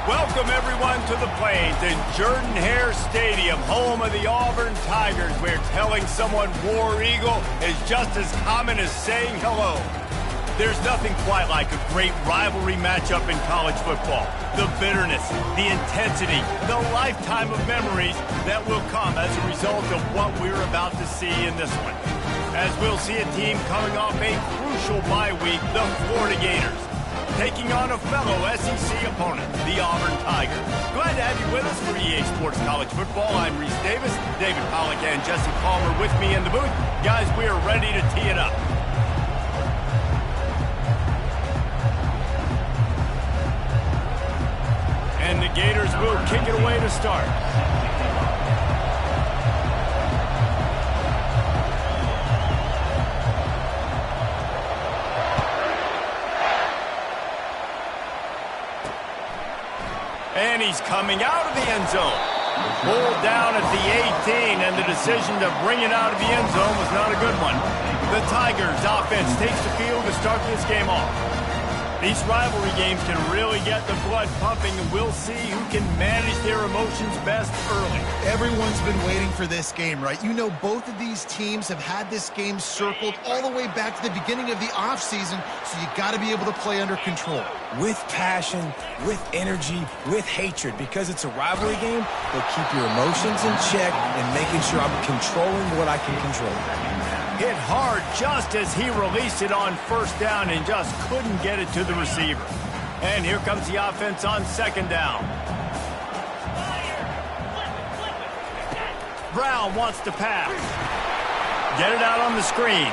Welcome, everyone, to the Plains in Jordan-Hare Stadium, home of the Auburn Tigers, where telling someone War Eagle is just as common as saying hello. There's nothing quite like a great rivalry matchup in college football. The bitterness, the intensity, the lifetime of memories that will come as a result of what we're about to see in this one. As we'll see a team coming off a crucial bye week, the Florida Gators, taking on a fellow SEC opponent, the Auburn Tigers. Glad to have you with us for EA Sports College Football. I'm Reese Davis, David Pollack and Jesse Palmer with me in the booth. Guys, we are ready to tee it up. And the Gators will kick it away to start. And he's coming out of the end zone. Pulled down at the 18, and the decision to bring it out of the end zone was not a good one. The Tigers offense takes the field to start this game off. These rivalry games can really get the blood pumping, and we'll see who can manage their emotions best early. Everyone's been waiting for this game, right? You know, both of these teams have had this game circled all the way back to the beginning of the offseason, so you got to be able to play under control. With passion, with energy, with hatred, because it's a rivalry game, they'll keep your emotions in check and making sure I'm controlling what I can control. Hit hard just as he released it on first down and just couldn't get it to the receiver. And here comes the offense on second down. Brown wants to pass. Get it out on the screen.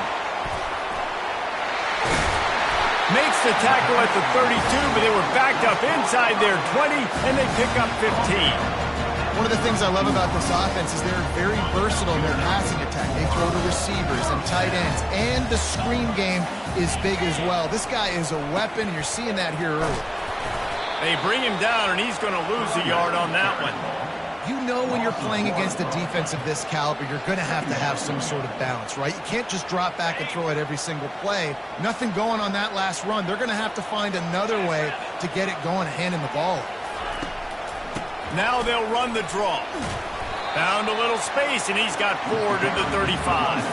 Makes the tackle at the 32, but they were backed up inside their 20, and they pick up 15. One of the things I love about this offense is they're very versatile in their passing attack. They throw to receivers and tight ends, and the screen game is big as well. This guy is a weapon, and you're seeing that here early. They bring him down, and he's going to lose a yard on that one. You know when you're playing against a defense of this caliber, you're going to have some sort of balance, right? You can't just drop back and throw it every single play. Nothing going on that last run. They're going to have to find another way to get it going, handing the ball. Now they'll run the draw. Found a little space, and he's got 4 to the 35.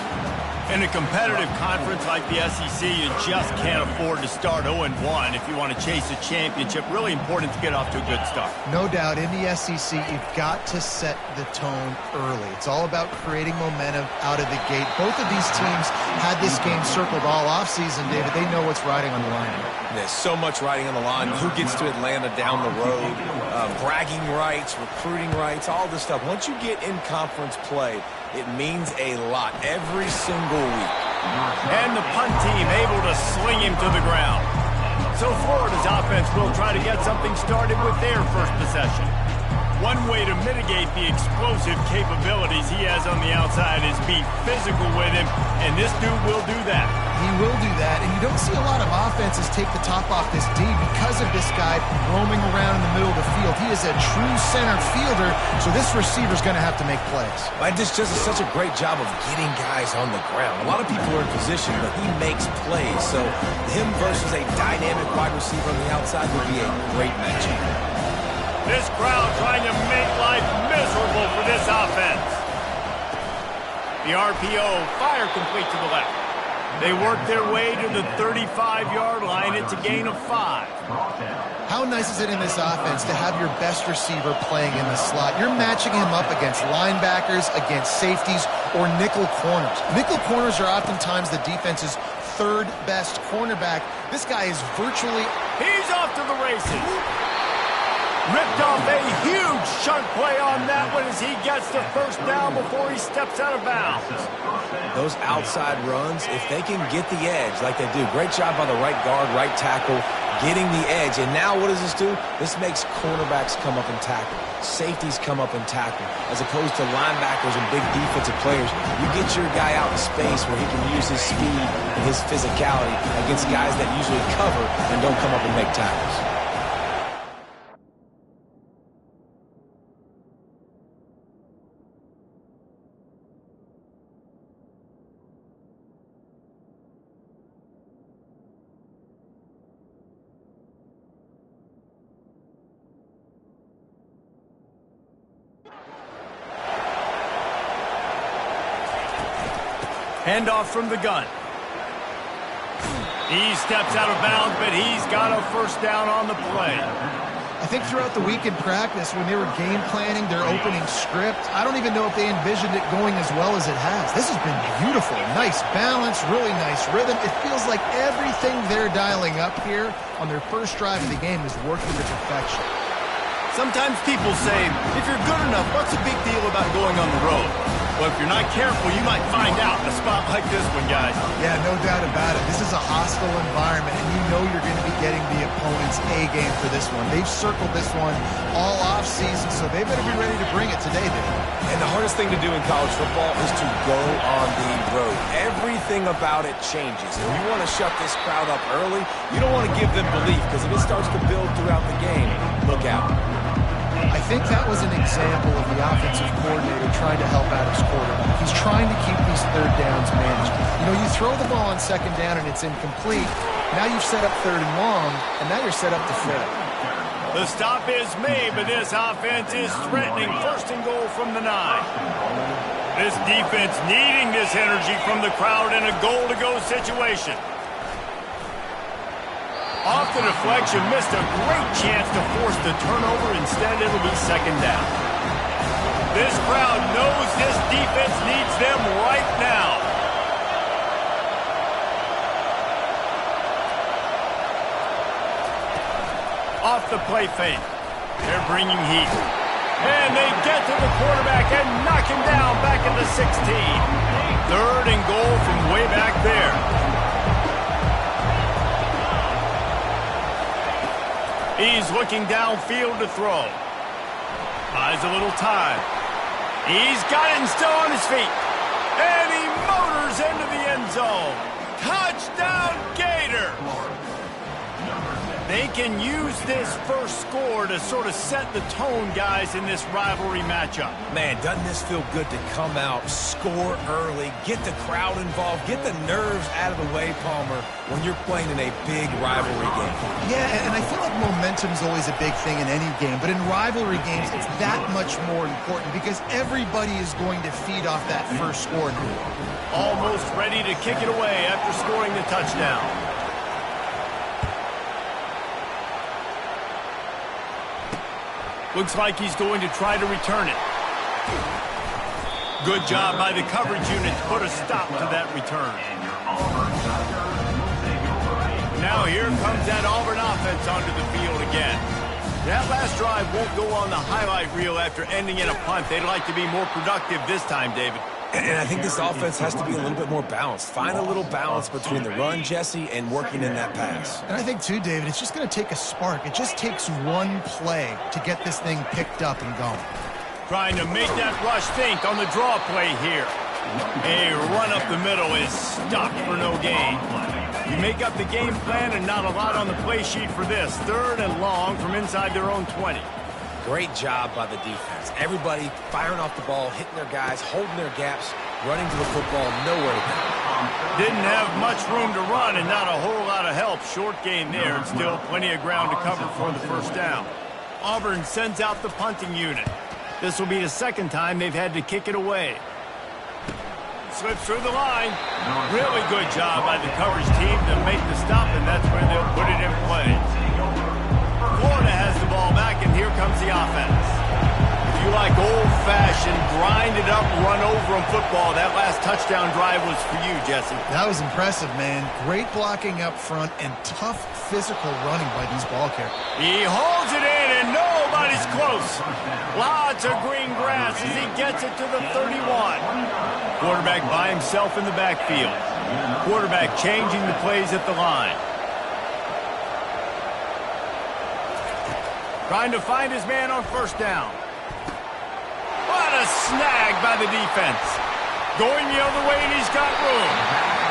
In a competitive conference like the SEC, you just can't afford to start 0-1 if you want to chase a championship. Really important to get off to a good start. No doubt, in the SEC, you've got to set the tone early. It's all about creating momentum out of the gate. Both of these teams had this game circled all offseason, David. They know what's riding on the line. There's so much riding on the line. Who gets to Atlanta down the road, bragging rights, recruiting rights, all this stuff. Once you get in conference play, it means a lot every single week. And the punt team able to sling him to the ground. So Florida's offense will try to get something started with their first possession. One way to mitigate the explosive capabilities he has on the outside is be physical with him, and this dude will do that. He will do that, and you don't see a lot of offenses take the top off this D because of this guy roaming around in the middle of the field. He is a true center fielder, so this receiver's going to have to make plays. But this just is such a great job of getting guys on the ground. A lot of people are in position, but he makes plays, so him versus a dynamic wide receiver on the outside would be a great matchup. This crowd trying to make life miserable for this offense. The RPO, fire complete to the left. They work their way to the 35-yard line. It's a gain of 5. How nice is it in this offense to have your best receiver playing in the slot? You're matching him up against linebackers, against safeties, or nickel corners. Nickel corners are oftentimes the defense's third best cornerback. This guy is virtually... He's off to the races. Ripped off a huge chunk play on that one as he gets the first down before he steps out of bounds. Those outside runs, if they can get the edge like they do, great job by the right guard, right tackle, getting the edge. And now what does this do? This makes cornerbacks come up and tackle. Safeties come up and tackle. As opposed to linebackers and big defensive players, you get your guy out in space where he can use his speed and his physicality against guys that usually cover and don't come up and make tackles. Handoff from the gun. He steps out of bounds, but he's got a first down on the play. I think throughout the week in practice, when they were game planning their opening script, I don't even know if they envisioned it going as well as it has. This has been beautiful. Nice balance, really nice rhythm. It feels like everything they're dialing up here on their first drive of the game is working to perfection. Sometimes people say, if you're good enough, what's the big deal about going on the road? Well, if you're not careful, you might find out in a spot like this one, guys. Yeah, no doubt about it. This is a hostile environment, and you know you're going to be getting the opponent's A-game for this one. They've circled this one all offseason, so they better be ready to bring it today, Dave. And the hardest thing to do in college football is to go on the road. Everything about it changes. And you want to shut this crowd up early. You don't want to give them belief, because if it starts to build throughout the game, look out. I think that was an example of the offensive coordinator trying to help out his quarterback. He's trying to keep these third downs managed. You know, you throw the ball on second down and it's incomplete. Now you've set up third and long, and now you're set up to fail. The stop is made, but this offense is threatening first and goal from the 9. This defense needing this energy from the crowd in a goal-to-go situation. Off the deflection, missed a great chance to force the turnover. Instead, it'll be second down. This crowd knows this defense needs them right now. Off the play fake. They're bringing heat. And they get to the quarterback and knock him down back at the 16. Third and goal from way back there. He's looking downfield to throw. Buys a little time. He's got it and still on his feet. And he motors into the end zone. Touchdown, Gator! They can use this first score to sort of set the tone, guys, in this rivalry matchup. Man, doesn't this feel good to come out, score early, get the crowd involved, get the nerves out of the way, Palmer, when you're playing in a big rivalry game. Yeah, and I feel like momentum's always a big thing in any game, but in rivalry games, it's that much more important because everybody is going to feed off that first score. Almost ready to kick it away after scoring the touchdown. Looks like he's going to try to return it. Good job by the coverage unit to put a stop to that return. Now here comes that Auburn offense onto the field again. That last drive won't go on the highlight reel after ending in a punt. They'd like to be more productive this time, David. And I think this offense has to be a little bit more balanced. Find a little balance between the run, Jesse, and working in that pass. And I think, too, David, it's just going to take a spark. It just takes one play to get this thing picked up and going. Trying to make that rush think on the draw play here. A run up the middle is stopped for no gain. You make up the game plan and not a lot on the play sheet for this. Third and long from inside their own 20. Great job by the defense. Everybody firing off the ball, hitting their guys, holding their gaps, running to the football, nowhere to go. Didn't have much room to run and not a whole lot of help. Short gain there and still plenty of ground to cover for the first down. Auburn sends out the punting unit. This will be the second time they've had to kick it away. Slips through the line. Really good job by the coverage team to make the stop, and that's where they'll put it in play. Florida has the ball back, and here comes the offense. If you like old-fashioned, grind-it-up, run-over-'em football, that last touchdown drive was for you, Jesse. That was impressive, man. Great blocking up front and tough physical running by these ball carriers. He holds it in, and nobody's close. Lots of green grass as he gets it to the 31. Quarterback by himself in the backfield. Quarterback changing the plays at the line. Trying to find his man on first down. What a snag by the defense. Going the other way, and he's got room.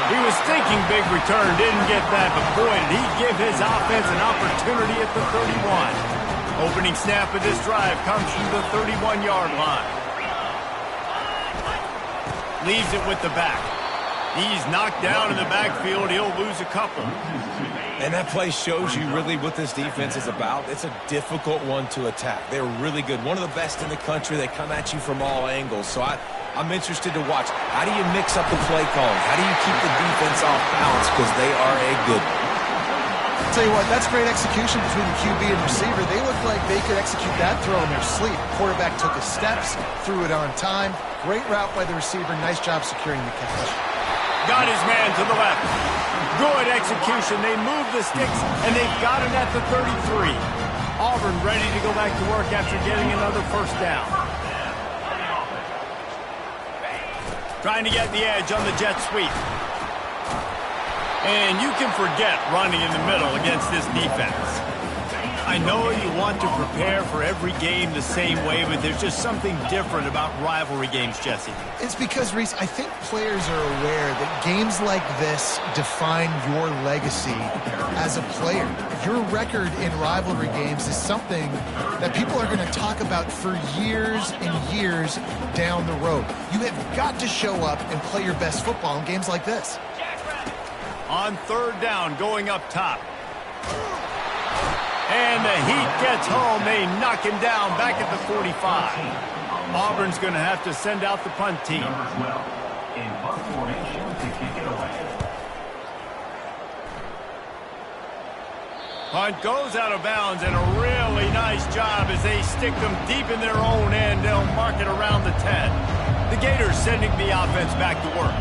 He was thinking big return, didn't get that, but boy, did he give his offense an opportunity at the 31. Opening snap of this drive comes from the 31-yard line. Leaves it with the back. He's knocked down in the backfield. He'll lose a couple. And that play shows you really what this defense is about. It's a difficult one to attack. They're really good. One of the best in the country. They come at you from all angles. So I'm interested to watch. How do you mix up the play calling? How do you keep the defense off balance? Because they are a good one. I'll tell you what, that's great execution between the QB and receiver. They look like they could execute that throw in their sleep. Quarterback took his steps, threw it on time. Great route by the receiver. Nice job securing the catch. Got his man to the left. Good execution. They move the sticks, and they've got it at the 33. Auburn ready to go back to work after getting another first down. Trying to get the edge on the jet sweep. And you can forget running in the middle against this defense. I know you want to prepare for every game the same way, but there's just something different about rivalry games, Jesse. It's because, Reese, I think players are aware that games like this define your legacy as a player. Your record in rivalry games is something that people are going to talk about for years and years down the road. You have got to show up and play your best football in games like this. On third down, going up top. And the heat gets home. They knock him down back at the 45. Auburn's going to have to send out the punt team. Number 12 in punt formation to kick it away. Punt goes out of bounds, and a really nice job as they stick them deep in their own end. They'll mark it around the 10. The Gators sending the offense back to work.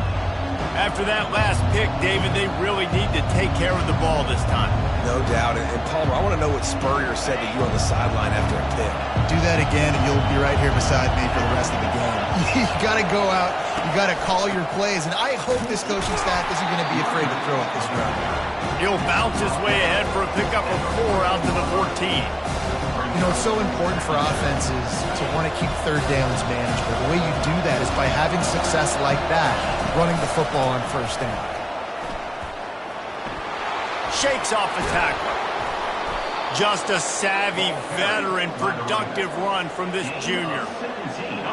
After that last pick, David, they really need to take care of the ball this time. No doubt. And Palmer, I want to know what Spurrier said to you on the sideline after a pick. Do that again, and you'll be right here beside me for the rest of the game. You got to go out. You got to call your plays. And I hope this coaching staff isn't going to be afraid to throw at this run. He'll bounce his way ahead for a pickup of 4 out to the 14. You know, it's so important for offenses to want to keep third downs manageable. The way you do that is by having success like that, running the football on first down. Shakes off the tackler. Just a savvy, veteran, productive run from this junior.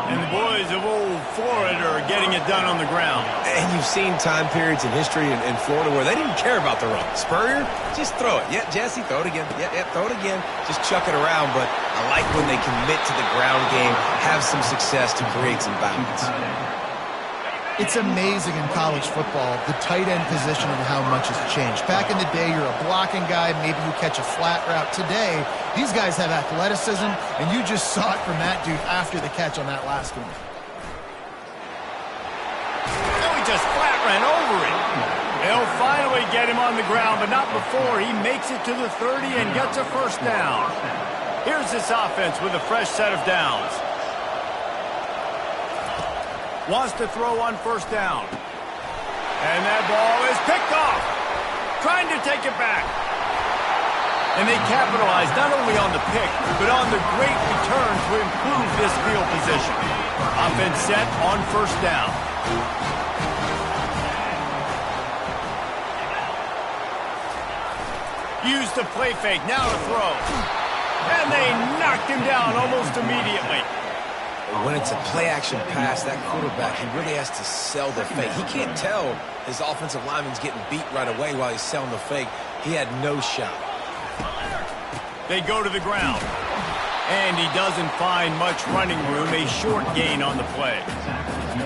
And the boys of old Florida are getting it done on the ground. And you've seen time periods in history in Florida where they didn't care about the run. Spurrier, just throw it. Yeah, Jesse, throw it again. Yeah, throw it again. Just chuck it around. But I like when they commit to the ground game, have some success to create some balance. It's amazing in college football, the tight end position and how much has changed. Back in the day, you're a blocking guy, maybe you catch a flat route. Today, these guys have athleticism, and you just saw it from that dude after the catch on that last one. Oh, he just flat ran over it. They'll finally get him on the ground, but not before he makes it to the 30 and gets a first down. Here's this offense with a fresh set of downs. Wants to throw on first down. And that ball is picked off. Trying to take it back. And they capitalize not only on the pick, but on the great return to improve this field position. Offense set on first down. Use the play fake, now to throw. And they knocked him down almost immediately. When it's a play-action pass, that quarterback, he really has to sell the fake. He can't tell his offensive lineman's getting beat right away while he's selling the fake. He had no shot. They go to the ground. And he doesn't find much running room, a short gain on the play.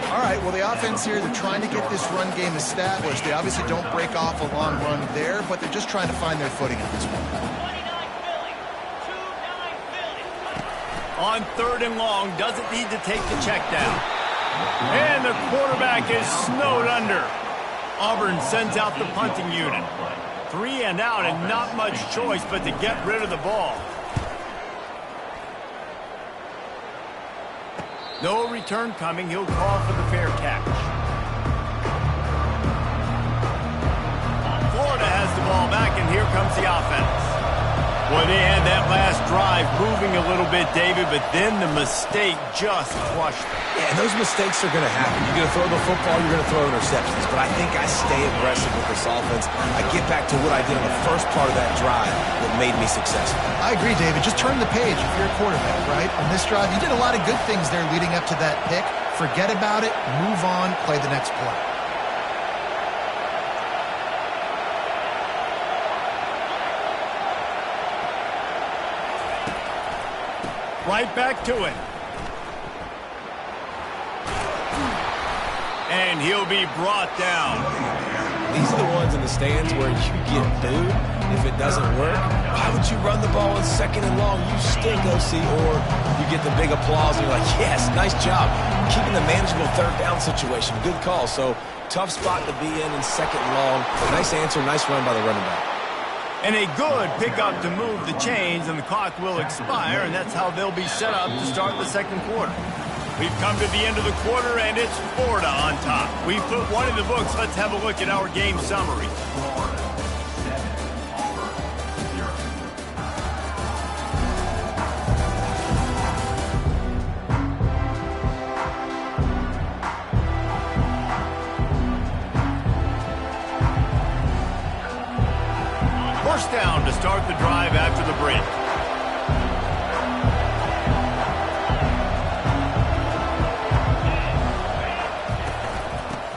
All right, well, the offense here, they're trying to get this run game established. They obviously don't break off a long run there, but they're just trying to find their footing at this one. On third and long, doesn't need to take the check down. And the quarterback is snowed under. Auburn sends out the punting unit. 3 and out and not much choice but to get rid of the ball. No return coming. He'll call for the fair catch. Florida has the ball back, and here comes the offense. Well, they had that last drive moving a little bit, David, but then the mistake just crushed them. Yeah, and those mistakes are going to happen. You're going to throw the football, you're going to throw interceptions. But I think I stay aggressive with this offense. I get back to what I did on the first part of that drive that made me successful. I agree, David. Just turn the page if you're a quarterback, right? On this drive, you did a lot of good things there leading up to that pick. Forget about it, move on, play the next play. Right back to it. And he'll be brought down. These are the ones in the stands where you get booed if it doesn't work. Why would you run the ball in 2nd and long? You stink, OC. Or you get the big applause and you're like, yes, nice job. Keeping the manageable 3rd down situation. Good call. So tough spot to be in 2nd and long. Nice answer, nice run by the running back. And a good pickup to move the chains, and the clock will expire, and that's how they'll be set up to start the 2nd quarter. We've come to the end of the quarter, and it's Florida on top. We've put one in the books. Let's have a look at our game summary. First down to start the drive after the break.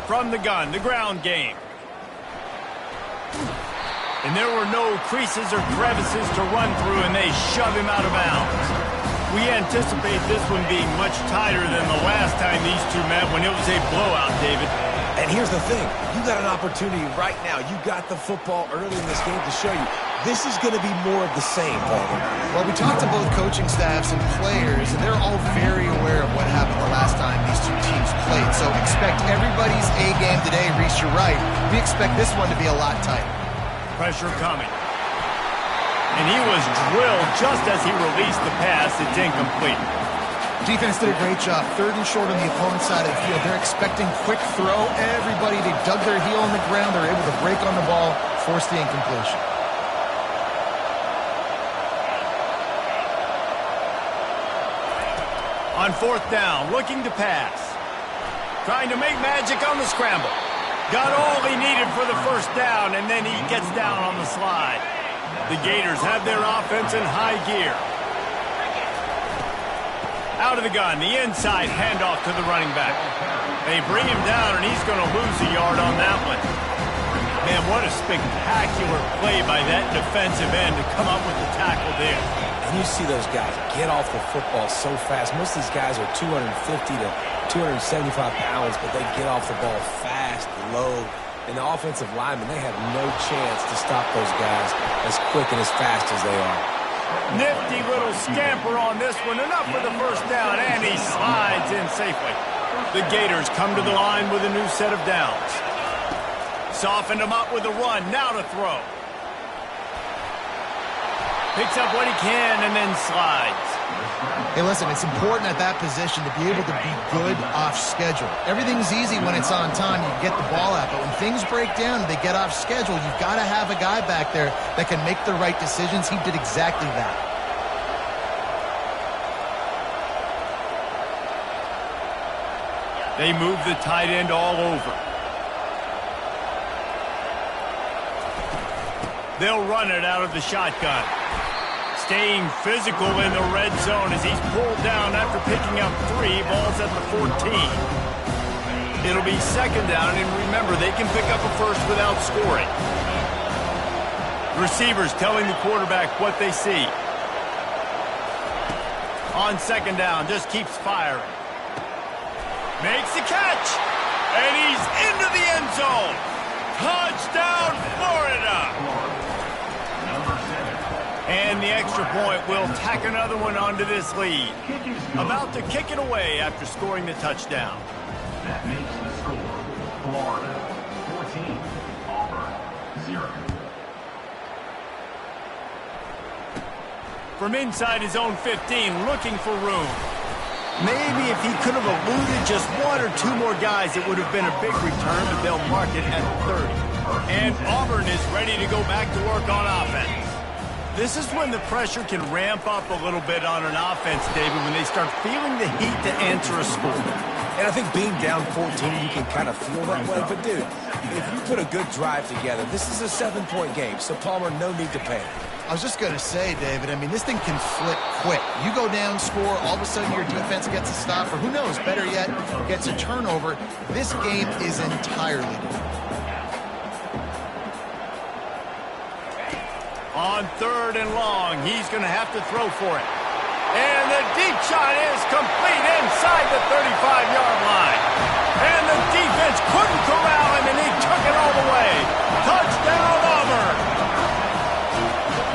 From the gun, the ground game. And there were no creases or crevices to run through, and they shove him out of bounds. We anticipate this one being much tighter than the last time these two met when it was a blowout, David. And here's the thing. You got an opportunity right now. You got the football early in this game to show you this is going to be more of the same, Father. Well, we talked to both coaching staffs and players, and they're all very aware of what happened the last time these two teams played. So expect everybody's A game today. Reese, you're right. We expect this one to be a lot tighter. Pressure coming. And he was drilled just as he released the pass. It's incomplete. Defense did a great job. 3rd and short on the opponent's side of the field. They're expecting quick throw. Everybody, they dug their heel on the ground. They're able to break on the ball, force the incompletion. On 4th down, looking to pass. Trying to make magic on the scramble. Got all he needed for the 1st down, and then he gets down on the slide. The Gators have their offense in high gear. Out of the gun, the inside handoff to the running back. They bring him down, and he's going to lose a yard on that one. Man, what a spectacular play by that defensive end to come up with the tackle there. And you see those guys get off the football so fast. Most of these guys are 250 to 275 pounds, but they get off the ball fast, low. And the offensive linemen, they have no chance to stop those guys as quick and as fast as they are. Nifty little scamper on this one. Enough for the 1st down, and he slides in safely. The Gators come to the line with a new set of downs. Softened him up with a run. Now to throw. Picks up what he can and then slides. Hey, listen, it's important at that position to be able to be good off schedule. Everything's easy when it's on time. You get the ball out. But when things break down and they get off schedule, you've got to have a guy back there that can make the right decisions. He did exactly that. They move the tight end all over. They'll run it out of the shotgun. Staying physical in the red zone as he's pulled down after picking up 3 balls at the 14. It'll be 2nd down, and remember, they can pick up a 1st without scoring. Receivers telling the quarterback what they see. On 2nd down, just keeps firing. Makes the catch, and he's into the end zone. Touchdown, Florida! And the extra point will tack another one onto this lead. About to kick it away after scoring the touchdown. That makes the score Florida 14, Auburn 0. From inside his own 15, looking for room. Maybe if he could have eluded just 1 or 2 more guys, it would have been a big return, but they'll mark it at 30. And Auburn is ready to go back to work on offense. This is when the pressure can ramp up a little bit on an offense, David, when they start feeling the heat to answer a score. And I think being down 14, you can kind of feel that way. But, dude, if you put a good drive together, this is a 7-point game. So, Palmer, no need to panic. I was just going to say, David, I mean, this thing can flip quick. You go down, score, all of a sudden your defense gets a stop, or who knows, better yet, gets a turnover. This game is entirely different. On 3rd and long, he's going to have to throw for it. And the deep shot is complete inside the 35-yard line. And the defense couldn't corral him, and he took it all the way. Touchdown, Auburn.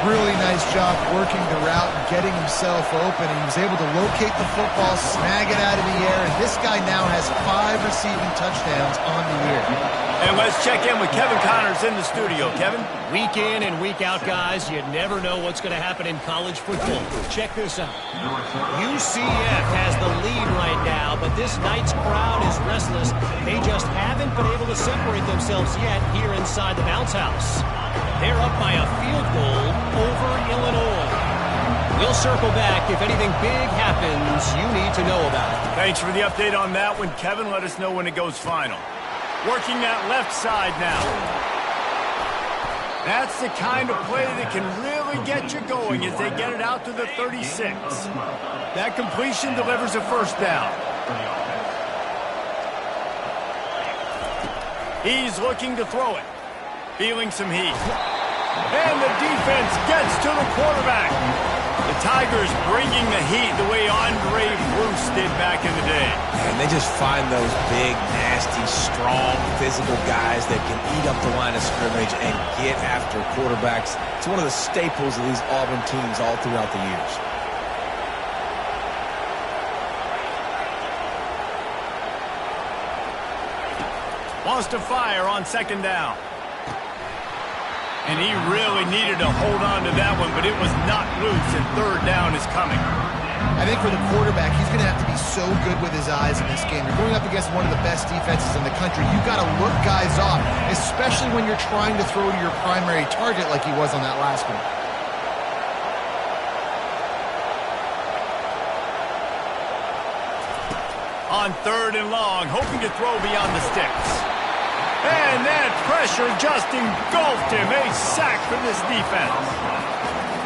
Really nice job working the route and getting himself open. He was able to locate the football, snag it out of the air, and this guy now has 5 receiving touchdowns on the year. And let's check in with Kevin Connors in the studio. Kevin? Week in and week out, guys, you never know what's going to happen in college football. Check this out. UCF has the lead right now, but this night's crowd is restless. They just haven't been able to separate themselves yet here inside the bounce house. They're up by a field goal over Illinois. We'll circle back if anything big happens you need to know about. Thanks for the update on that one, Kevin. Let us know when it goes final. Working that left side now. That's the kind of play that can really get you going as they get it out to the 36. That completion delivers a first down. He's looking to throw it. Feeling some heat. And the defense gets to the quarterback. The Tigers bringing the heat the way Andre Bruce did back in the day. And they just find those big, nasty, strong, physical guys that can eat up the line of scrimmage and get after quarterbacks. It's one of the staples of these Auburn teams all throughout the years. Wants to fire on second down. And he really needed to hold on to that one, but it was not loose, and third down is coming. I think for the quarterback, he's going to have to be so good with his eyes in this game. You're going up against one of the best defenses in the country. You've got to look guys off, especially when you're trying to throw to your primary target like he was on that last one. On third and long, hoping to throw beyond the sticks. And that pressure just engulfed him. A sack for this defense.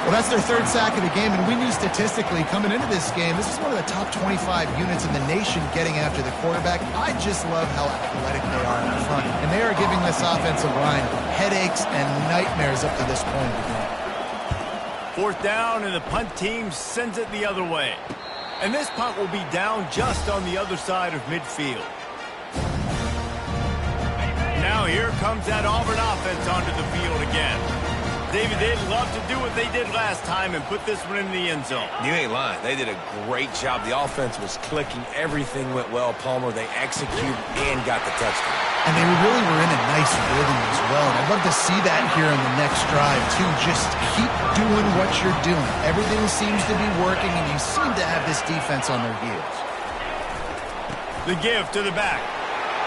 Well, that's their third sack of the game, and we knew statistically coming into this game, this is one of the top 25 units in the nation getting after the quarterback. I just love how athletic they are in front, and they are giving this offensive line headaches and nightmares up to this point of the game. Fourth down, and the punt team sends it the other way. And this punt will be down just on the other side of midfield. Now here comes that Auburn offense onto the field again. David, they'd love to do what they did last time and put this one in the end zone. You ain't lying. They did a great job. The offense was clicking. Everything went well, Palmer. They executed and got the touchdown. And they really were in a nice rhythm as well. And I'd love to see that here in the next drive, too. Just keep doing what you're doing. Everything seems to be working, and you seem to have this defense on their heels. The give to the back.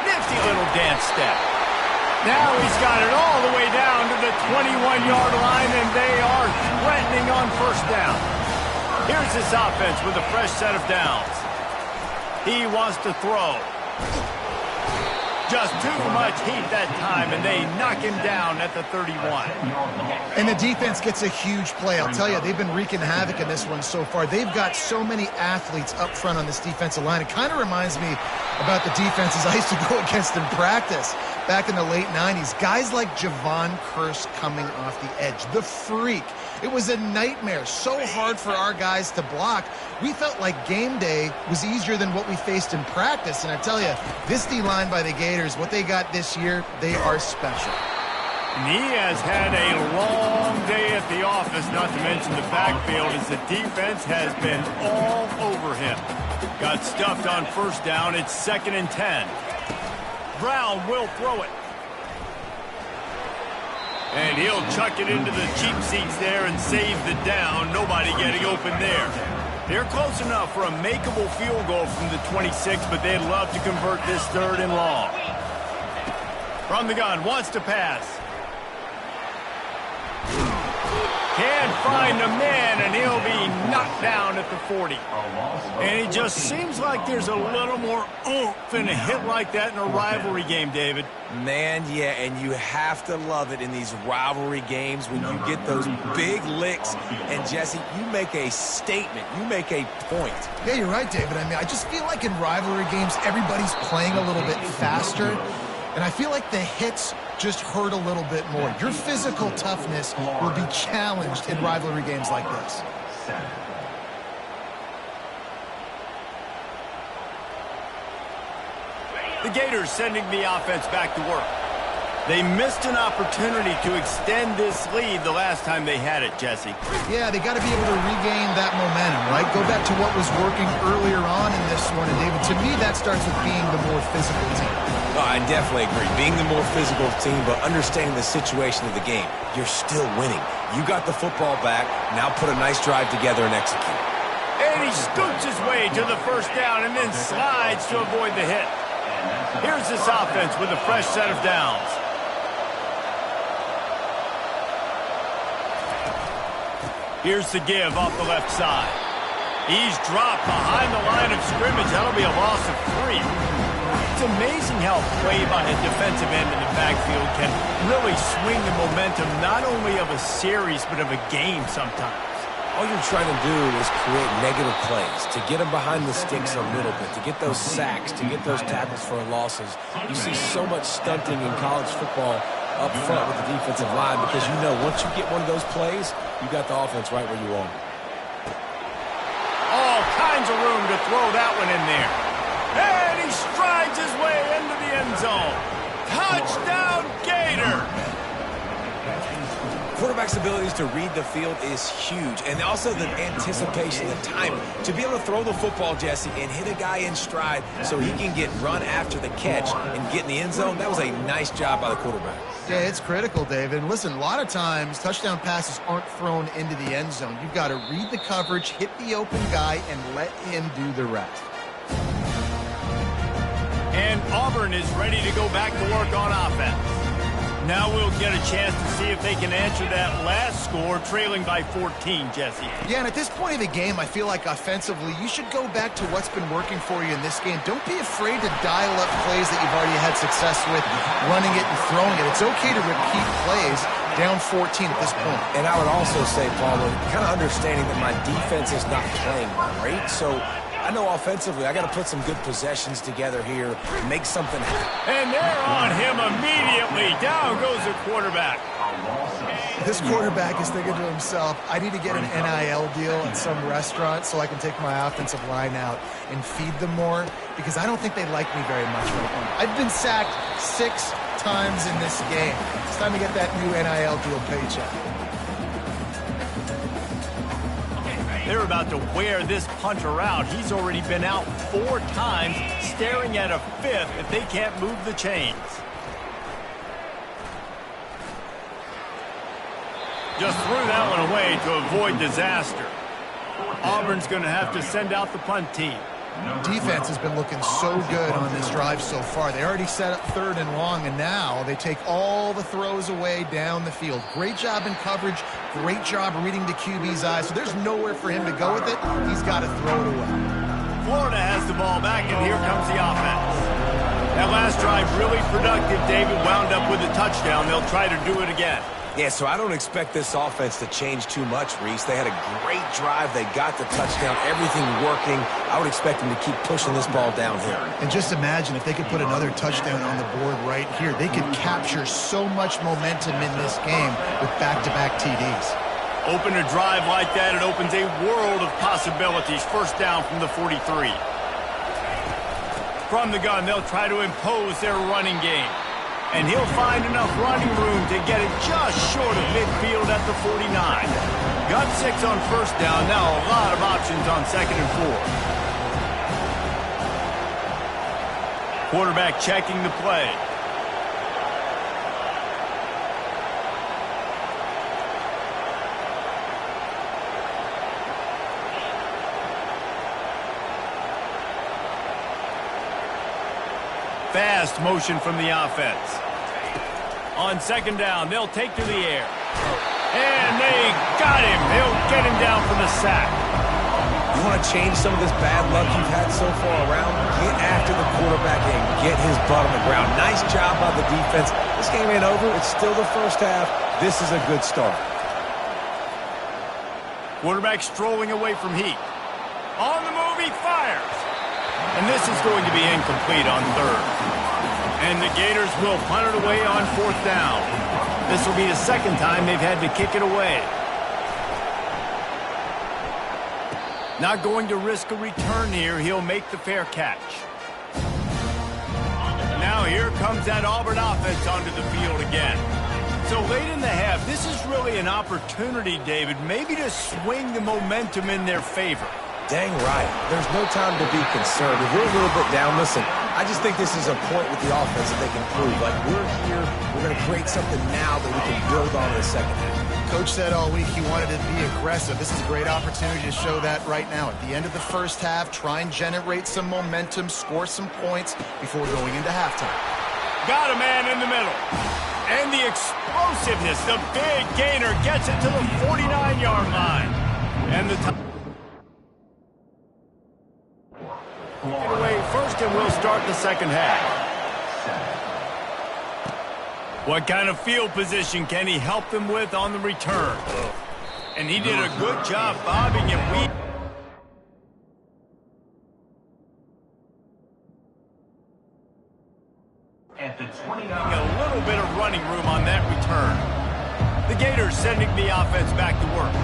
Nifty little dance step. Now he's got it all the way down to the 21-yard line, and they are threatening on first down. Here's this offense with a fresh set of downs. He wants to throw. Just too much heat that time, and they knock him down at the 31. And the defense gets a huge play. I'll tell you, they've been wreaking havoc in this one so far. They've got so many athletes up front on this defensive line. It kind of reminds me about the defenses I used to go against in practice back in the late 90s. Guys like Javon Curse coming off the edge. The freak. It was a nightmare. So hard for our guys to block. We felt like game day was easier than what we faced in practice. And I tell you, this D-line by the Gators, what they got this year, they are special. And he has had a long day at the office, not to mention the backfield, as the defense has been all over him. Got stuffed on first down. It's 2nd and 10. Brown will throw it. And he'll chuck it into the cheap seats there and save the down. Nobody getting open there. They're close enough for a makeable field goal from the 26, but they'd love to convert this 3rd and long. From the gun, wants to pass. Can't find a man, and he'll be knocked down at the 40. And it just seems like there's a little more oomph in a hit like that in a rivalry game, David. Man, yeah, and you have to love it in these rivalry games when you get those big licks. And, Jesse, you make a statement. You make a point. Yeah, you're right, David. I mean, I just feel like in rivalry games, everybody's playing a little bit faster. And I feel like the hits just hurt a little bit more. Your physical toughness will be challenged in rivalry games like this. The Gators sending the offense back to work. They missed an opportunity to extend this lead the last time they had it, Jesse. Yeah, they got to be able to regain that momentum, right? Go back to what was working earlier on in this one. And, David, to me, that starts with being the more physical team. Oh, I definitely agree. Being the more physical team, but understanding the situation of the game. You're still winning. You got the football back. Now put a nice drive together and execute. And he scoots his way to the first down and then slides to avoid the hit. Here's this offense with a fresh set of downs. Here's the give off the left side. He's dropped behind the line of scrimmage. That'll be a loss of 3. It's amazing how play by a defensive end in the backfield can really swing the momentum not only of a series but of a game sometimes. All you're trying to do is create negative plays, to get them behind the sticks a little bit, to get those sacks, to get those tackles for losses. You see so much stunting in college football up front with the defensive line because you know once you get one of those plays, you got the offense right where you want it. All kinds of room to throw that one in there. And he strides his way into the end zone. Touchdown, Gator! Quarterback's abilities to read the field is huge, and also the anticipation, the timing. To be able to throw the football, Jesse, and hit a guy in stride so he can get run after the catch and get in the end zone, that was a nice job by the quarterback. Yeah, it's critical, David. And listen, a lot of times touchdown passes aren't thrown into the end zone. You've got to read the coverage, hit the open guy, and let him do the rest. And Auburn is ready to go back to work on offense. Now we'll get a chance to see if they can answer that last score, trailing by 14, Jesse. Yeah, and at this point of the game, I feel like offensively, you should go back to what's been working for you in this game. Don't be afraid to dial up plays that you've already had success with, running it and throwing it. It's okay to repeat plays down 14 at this point. And I would also say, Paulo, kind of understanding that my defense is not playing great, so I know offensively I got to put some good possessions together here, make something happen. And they're on him immediately. Down goes the quarterback. This quarterback is thinking to himself, I need to get an NIL deal at some restaurant so I can take my offensive line out and feed them more, because I don't think they like me very much right now. I've been sacked 6 times in this game. It's time to get that new NIL deal paycheck. They're about to wear this punter out. He's already been out 4 times, staring at a 5th if they can't move the chains. Just threw that one away to avoid disaster. Auburn's going to have to send out the punt team. Defense has been looking so good on this drive so far. They already set up 3rd and long, and now they take all the throws away down the field. Great job in coverage, great job reading the QB's eyes. So there's nowhere for him to go with it. He's got to throw it away. Florida has the ball back, and here comes the offense. That last drive really productive. David wound up with a touchdown. They'll try to do it again. Yeah, so I don't expect this offense to change too much, Reese. They had a great drive. They got the touchdown, everything working. I would expect them to keep pushing this ball downhill. And just imagine if they could put another touchdown on the board right here. They could capture so much momentum in this game with back-to-back TDs. Open a drive like that, it opens a world of possibilities. First down from the 43. From the gun, they'll try to impose their running game. And he'll find enough running room to get it just short of midfield at the 49. Got 6 on first down. Now a lot of options on 2nd and 4. Quarterback checking the play. Fast motion from the offense. On 2nd down, they'll take to the air. And they got him. They'll get him down for the sack. You want to change some of this bad luck you've had so far around? Get after the quarterback and get his butt on the ground. Nice job by the defense. This game ain't over. It's still the first half. This is a good start. Quarterback strolling away from Heat. On the move, he fires. And this is going to be incomplete on 3rd. And the Gators will punt it away on 4th down. This will be the 2nd time they've had to kick it away. Not going to risk a return here. He'll make the fair catch. Now here comes that Auburn offense onto the field again. So late in the half, this is really an opportunity, David, maybe to swing the momentum in their favor. Dang right. There's no time to be concerned. If we're a little bit down, listen, I just think this is a point with the offense that they can prove. Like, we're here, we're going to create something now that we can build on in the second half. Coach said all week he wanted to be aggressive. This is a great opportunity to show that right now. At the end of the first half, try and generate some momentum, score some points before going into halftime. Got a man in the middle. And the explosiveness, the big Gator gets it to the 49-yard line. And the time away first, and we'll start the second half. What kind of field position can he help them with on the return? And he did a good job bobbing and weaving. At the 29. A little bit of running room on that return. The Gators sending the offense back to work.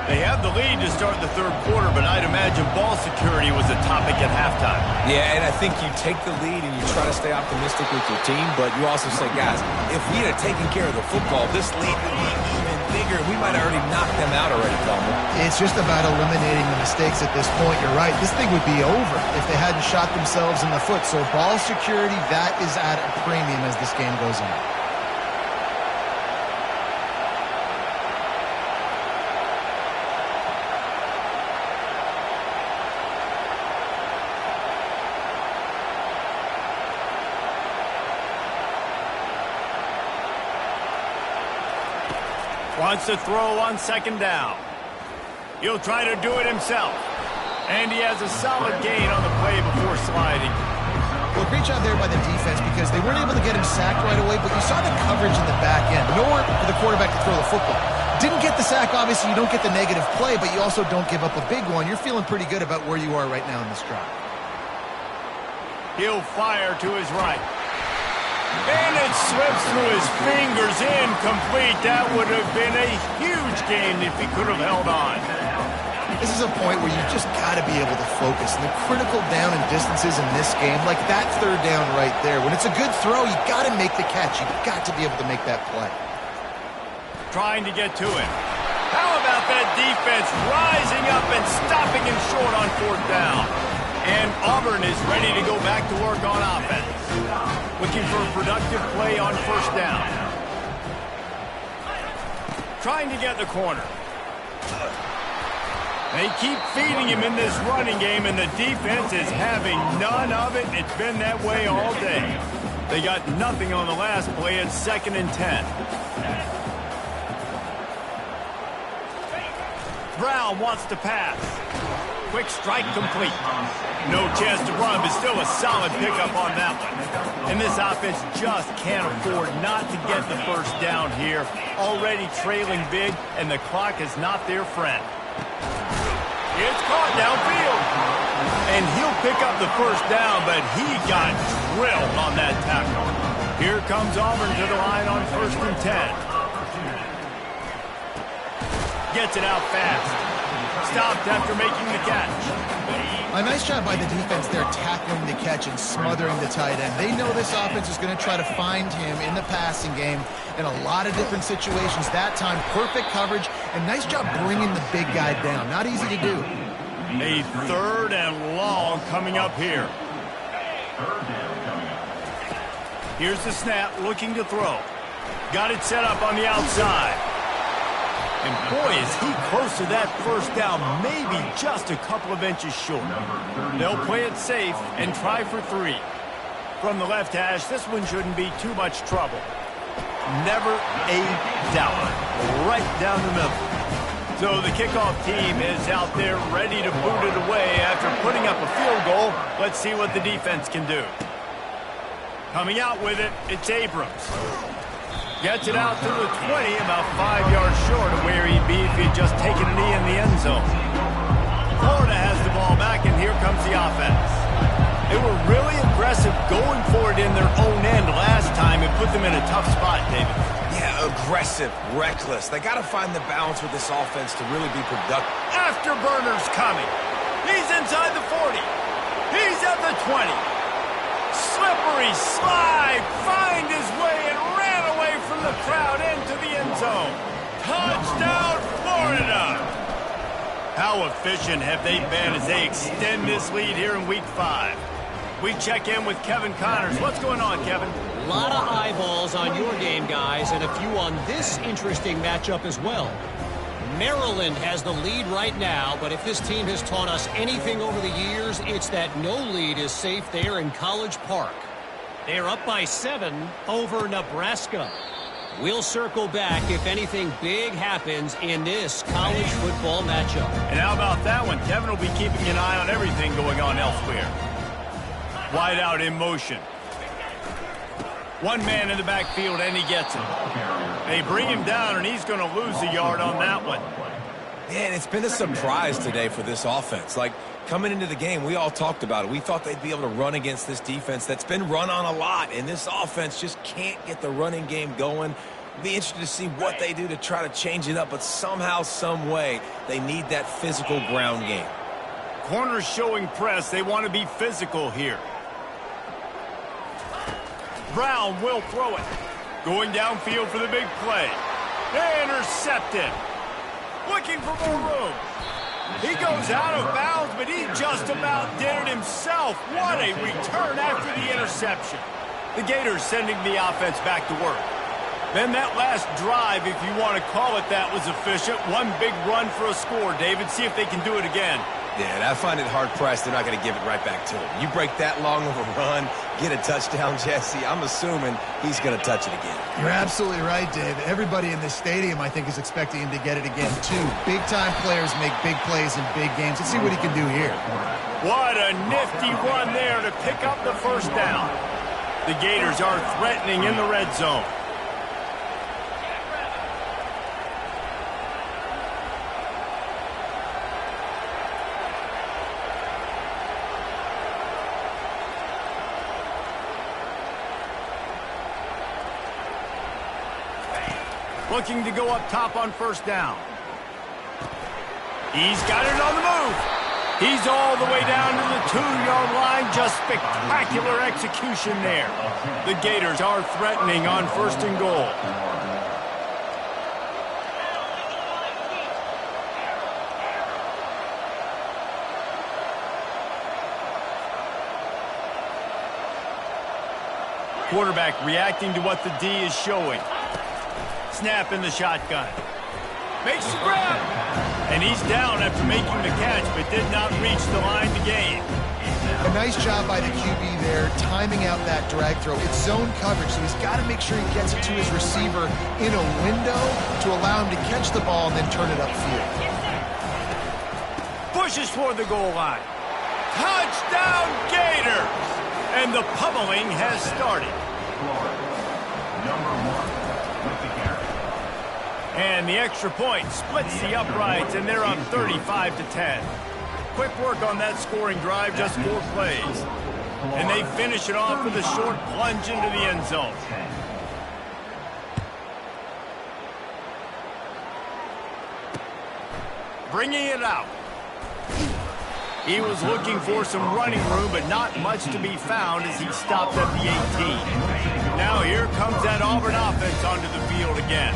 They have the lead to start the third quarter, but I'd imagine ball security was a topic at halftime. Yeah, and I think you take the lead and you try to stay optimistic with your team, but you also say, guys, if we had taken care of the football, this lead would be even bigger. We might have already knocked them out already, Coleman. It's just about eliminating the mistakes at this point. You're right. This thing would be over if they hadn't shot themselves in the foot. So ball security, that is at a premium as this game goes on. Wants to throw on second down. He'll try to do it himself. And he has a solid gain on the play before sliding. Well, great job there by the defense because they weren't able to get him sacked right away, but you saw the coverage in the back end. Nowhere for the quarterback to throw the football. Didn't get the sack, obviously. You don't get the negative play, but you also don't give up a big one. You're feeling pretty good about where you are right now in this drive. He'll fire to his right. And it slips through his fingers, incomplete. That would have been a huge gain if he could have held on. This is a point where you just got to be able to focus. And the critical down and distances in this game, like that third down right there, when it's a good throw, you got to make the catch. You got to be able to make that play. Trying to get to him. How about that defense rising up and stopping him short on fourth down? And Auburn is ready to go back to work on offense. Looking for a productive play on first down. Trying to get the corner. They keep feeding him in this running game, and the defense is having none of it. It's been that way all day. They got nothing on the last play. It's 2nd and 10. Brown wants to pass. Quick strike complete. No chance to run, but still a solid pickup on that one. And this offense just can't afford not to get the first down here. Already trailing big, and the clock is not their friend. It's caught downfield. And he'll pick up the first down, but he got drilled on that tackle. Here comes Auburn to the line on 1st and 10. Gets it out fast. Stopped after making the catch. A nice job by the defense there tackling the catch and smothering the tight end. They know this offense is going to try to find him in the passing game in a lot of different situations. That time, perfect coverage, and nice job bringing the big guy down. Not easy to do. A 3rd and long coming up here. Here's the snap, looking to throw. Got it set up on the outside. And boy, is he close to that first down, maybe just a couple of inches short. They'll play it safe and try for 3. From the left hash, this one shouldn't be too much trouble. Never a doubt. Right down the middle. So the kickoff team is out there ready to boot it away after putting up a field goal. Let's see what the defense can do. Coming out with it, it's Abrams. Gets it out to the 20, about 5 yards short of where he'd be if he'd just taken a knee in the end zone. Florida has the ball back, and here comes the offense. They were really aggressive going for it in their own end last time and put them in a tough spot, David. Yeah, aggressive, reckless. They got to find the balance with this offense to really be productive. Afterburner's coming. He's inside the 40. He's at the 20. Slippery slide. may find his way and ran away from the crowd into the end zone. Touchdown, Florida! How efficient have they been as they extend this lead here in Week 5? We check in with Kevin Connors. What's going on, Kevin? A lot of eyeballs on your game, guys, and a few on this interesting matchup as well. Maryland has the lead right now, but if this team has taught us anything over the years, it's that no lead is safe there in College Park. They're up by 7 over Nebraska. We'll circle back if anything big happens in this college football matchup. And how about that one? Kevin will be keeping an eye on everything going on elsewhere. Wide out in motion. One man in the backfield, and he gets it. They bring him down, and he's going to lose a yard on that one. Man, it's been a surprise today for this offense. Like, coming into the game, we all talked about it. We thought they'd be able to run against this defense that's been run on a lot, and this offense just can't get the running game going. Be interested to see what they do to try to change it up, but somehow, some way, they need that physical ground game. Corners showing press. They want to be physical here. Brown will throw it. Going downfield for the big play. Intercepted. Looking for more room. He goes out of bounds, but he just about did it himself. What a return after the interception. The Gators sending the offense back to work. Then that last drive, if you want to call it that, was efficient. One big run for a score. David, see if they can do it again. Yeah, and I find it hard-pressed they're not going to give it right back to him. You break that long of a run, get a touchdown, Jesse, I'm assuming he's going to touch it again. You're absolutely right, Dave. Everybody in this stadium, I think, is expecting him to get it again, too. Big-time players make big plays in big games. Let's see what he can do here. What a nifty run there to pick up the first down. The Gators are threatening in the red zone. Looking to go up top on first down. He's got it on the move. He's all the way down to the 2-yard line. Just spectacular execution there. The Gators are threatening on first and goal. Quarterback reacting to what the D is showing. Snap in the shotgun. Makes the grab. And he's down after making the catch, but did not reach the line to gain. A nice job by the QB there, timing out that drag throw. It's zone coverage, so he's got to make sure he gets it to his receiver in a window to allow him to catch the ball and then turn it upfield. Pushes toward the goal line. Touchdown, Gator! And the pummeling has started. And the extra point splits the uprights, and they're up 35-10. Quick work on that scoring drive, just 4 plays. And they finish it off with a short plunge into the end zone. Bringing it out. He was looking for some running room, but not much to be found as he stopped at the 18. Now here comes that Auburn offense onto the field again.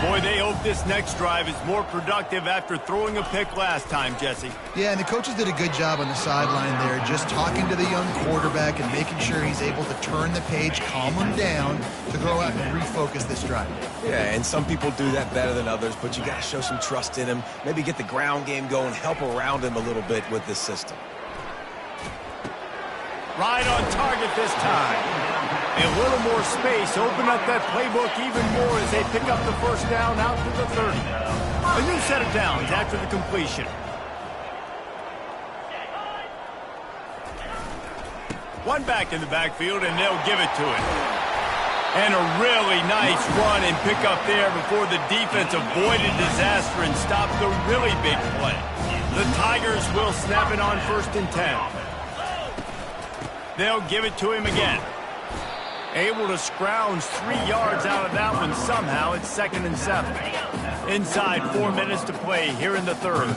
Boy, they hope this next drive is more productive after throwing a pick last time, Jesse. Yeah, and the coaches did a good job on the sideline there, just talking to the young quarterback and making sure he's able to turn the page, calm him down, to go out and refocus this drive. Yeah, and some people do that better than others, but you got to show some trust in him, maybe get the ground game going, help around him a little bit with this system. Right on target this time. A little more space, open up that playbook even more as they pick up the first down out to the 30. A new set of downs after the completion. One back in the backfield, and they'll give it to it. And a really nice run and pick up there before the defense avoided disaster and stopped the really big play. The Tigers will snap it on 1st and 10. They'll give it to him again. Able to scrounge 3 yards out of that one somehow. It's 2nd and 7. Inside 4 minutes to play here in the 3rd.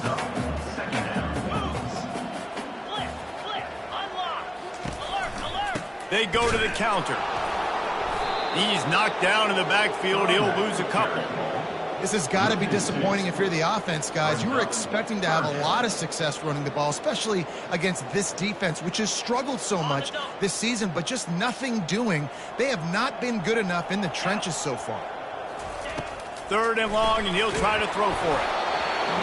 They go to the counter. He's knocked down in the backfield. He'll lose a couple. This has got to be disappointing if you're the offense, guys. You were expecting to have a lot of success running the ball, especially against this defense, which has struggled so much this season, but just nothing doing. They have not been good enough in the trenches so far. 3rd and long, and he'll try to throw for it.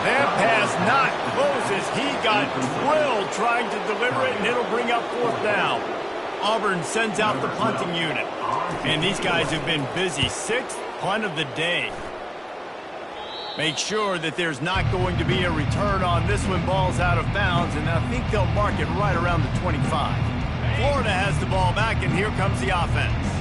That pass not close as he got drilled trying to deliver it, and it'll bring up 4th down. Auburn sends out the punting unit. And these guys have been busy. 6th punt of the day. Make sure that there's not going to be a return on this when ball's out of bounds, and I think they'll mark it right around the 25. Florida has the ball back, and here comes the offense.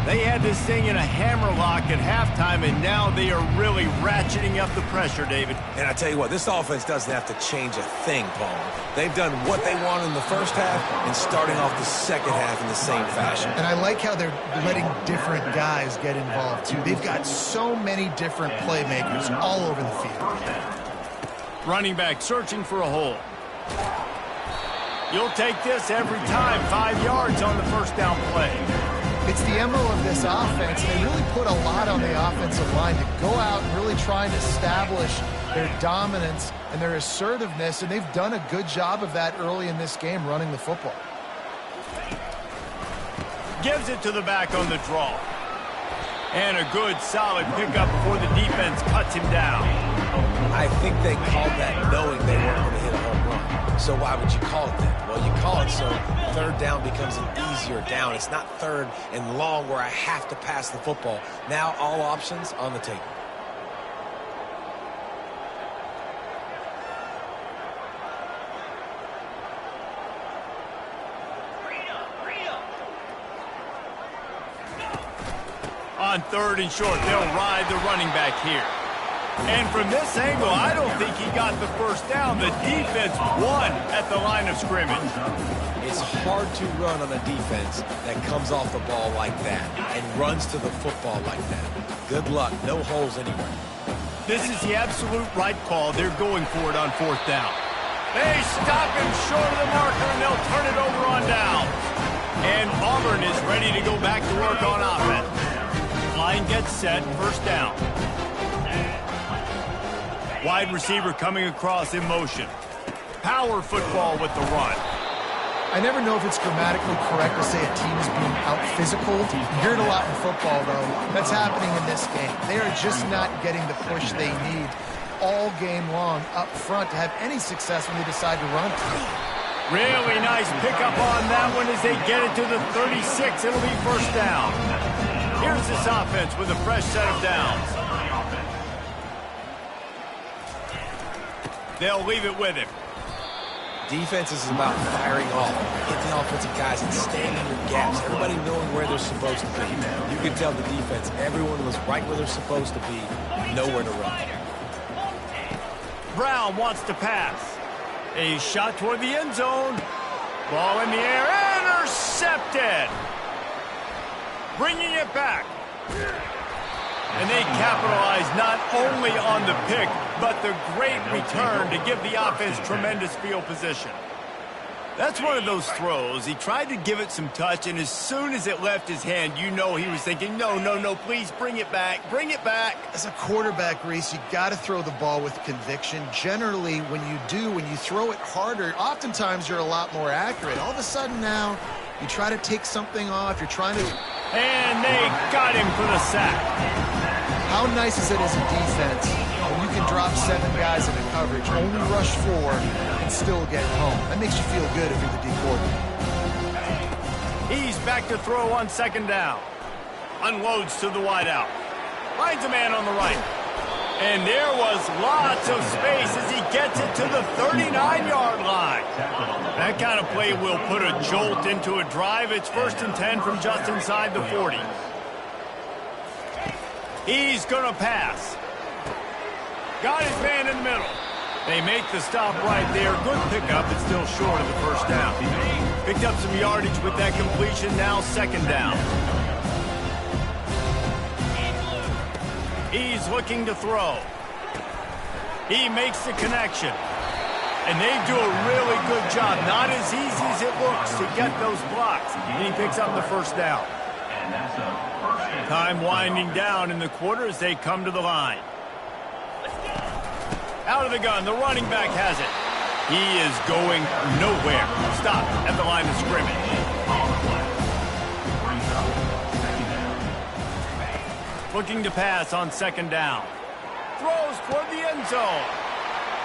They had this thing in a hammerlock at halftime, and now they are really ratcheting up the pressure, David. And I tell you what, this offense doesn't have to change a thing, Paul. They've done what they want in the first half and starting off the second half in the same fashion. And I like how they're letting different guys get involved, too. They've got so many different playmakers all over the field. Running back searching for a hole. You'll take this every time. 5 yards on the 1st down play. It's the MO of this offense. They really put a lot on the offensive line to go out and really try and establish their dominance and their assertiveness, and they've done a good job of that early in this game running the football. Gives it to the back on the draw. And a good, solid pickup before the defense cuts him down. I think they called that knowing they weren't going to hit a home run. So why would you call it that? Well, you call it so 3rd down becomes an easier down. It's not 3rd and long where I have to pass the football. Now all options on the table. On 3rd and short, they'll ride the running back here. And from this angle, I don't think he got the 1st down. The defense won at the line of scrimmage. It's hard to run on a defense that comes off the ball like that and runs to the football like that. Good luck. No holes anywhere. This is the absolute right call. They're going for it on 4th down. They stop him short of the marker, and they'll turn it over on down. And Auburn is ready to go back to work on offense. Line gets set, 1st down. Wide receiver coming across in motion. Power football with the run. I never know if it's grammatically correct to say a team is being out-physical. You hear it a lot in football, though. That's happening in this game. They are just not getting the push they need all game long up front to have any success when they decide to run. Really nice pickup on that one as they get it to the 36. It'll be 1st down. Here's this offense with a fresh set of downs. They'll leave it with him. Defense is about firing off. Hit the offensive guys and staying in your gaps. Everybody knowing where they're supposed to be. You can tell the defense, everyone was right where they're supposed to be. Nowhere to run. Brown wants to pass. A shot toward the end zone. Ball in the air. Intercepted. Bringing it back. And they capitalize not only on the pick, but the great return to give the offense tremendous field position. That's one of those throws. He tried to give it some touch, and as soon as it left his hand, you know he was thinking, no, no, no, please bring it back, bring it back. As a quarterback, Reese, you got to throw the ball with conviction. Generally, when you throw it harder, oftentimes you're a lot more accurate. All of a sudden now, you try to take something off, you're trying to... And they got him for the sack. How nice is it as a defense when you can drop 7 guys into coverage, only rush 4, and still get home? That makes you feel good if you're the D coordinator. He's back to throw on 2nd down. Unloads to the wideout. Finds a man on the right. And there was lots of space as he gets it to the 39-yard line. That kind of play will put a jolt into a drive. It's 1st and 10 from just inside the 40. He's going to pass. Got his man in the middle. They make the stop right there. Good pickup. It's still short of the 1st down. Picked up some yardage with that completion. Now 2nd down. He's looking to throw. He makes the connection. And they do a really good job. Not as easy as it looks to get those blocks. And he picks up the 1st down. And that's a first and Time winding down in the quarter as they come to the line. Out of the gun, the running back has it. He is going nowhere. Stop at the line of scrimmage. brings up second down. Looking to pass on second down. Throws toward the end zone.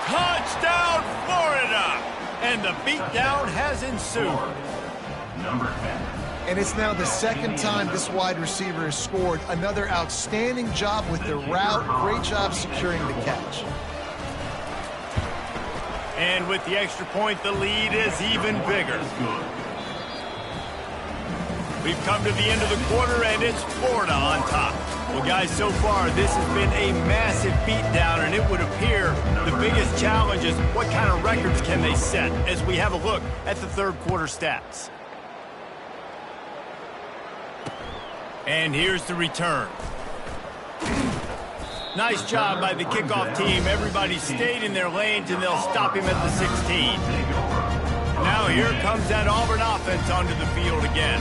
Touchdown, Florida! And the beatdown has ensued. Number 10. And it's now the second time this wide receiver has scored. Another outstanding job with the route. Great job securing the catch. And with the extra point, the lead is even bigger. We've come to the end of the quarter, and it's Florida on top. Well, guys, so far, this has been a massive beatdown, and it would appear the biggest challenge is what kind of records can they set as we have a look at the third quarter stats. And here's the return. Nice job by the kickoff team. Everybody stayed in their lanes, and they'll stop him at the 16. Now here comes that Auburn offense onto the field again.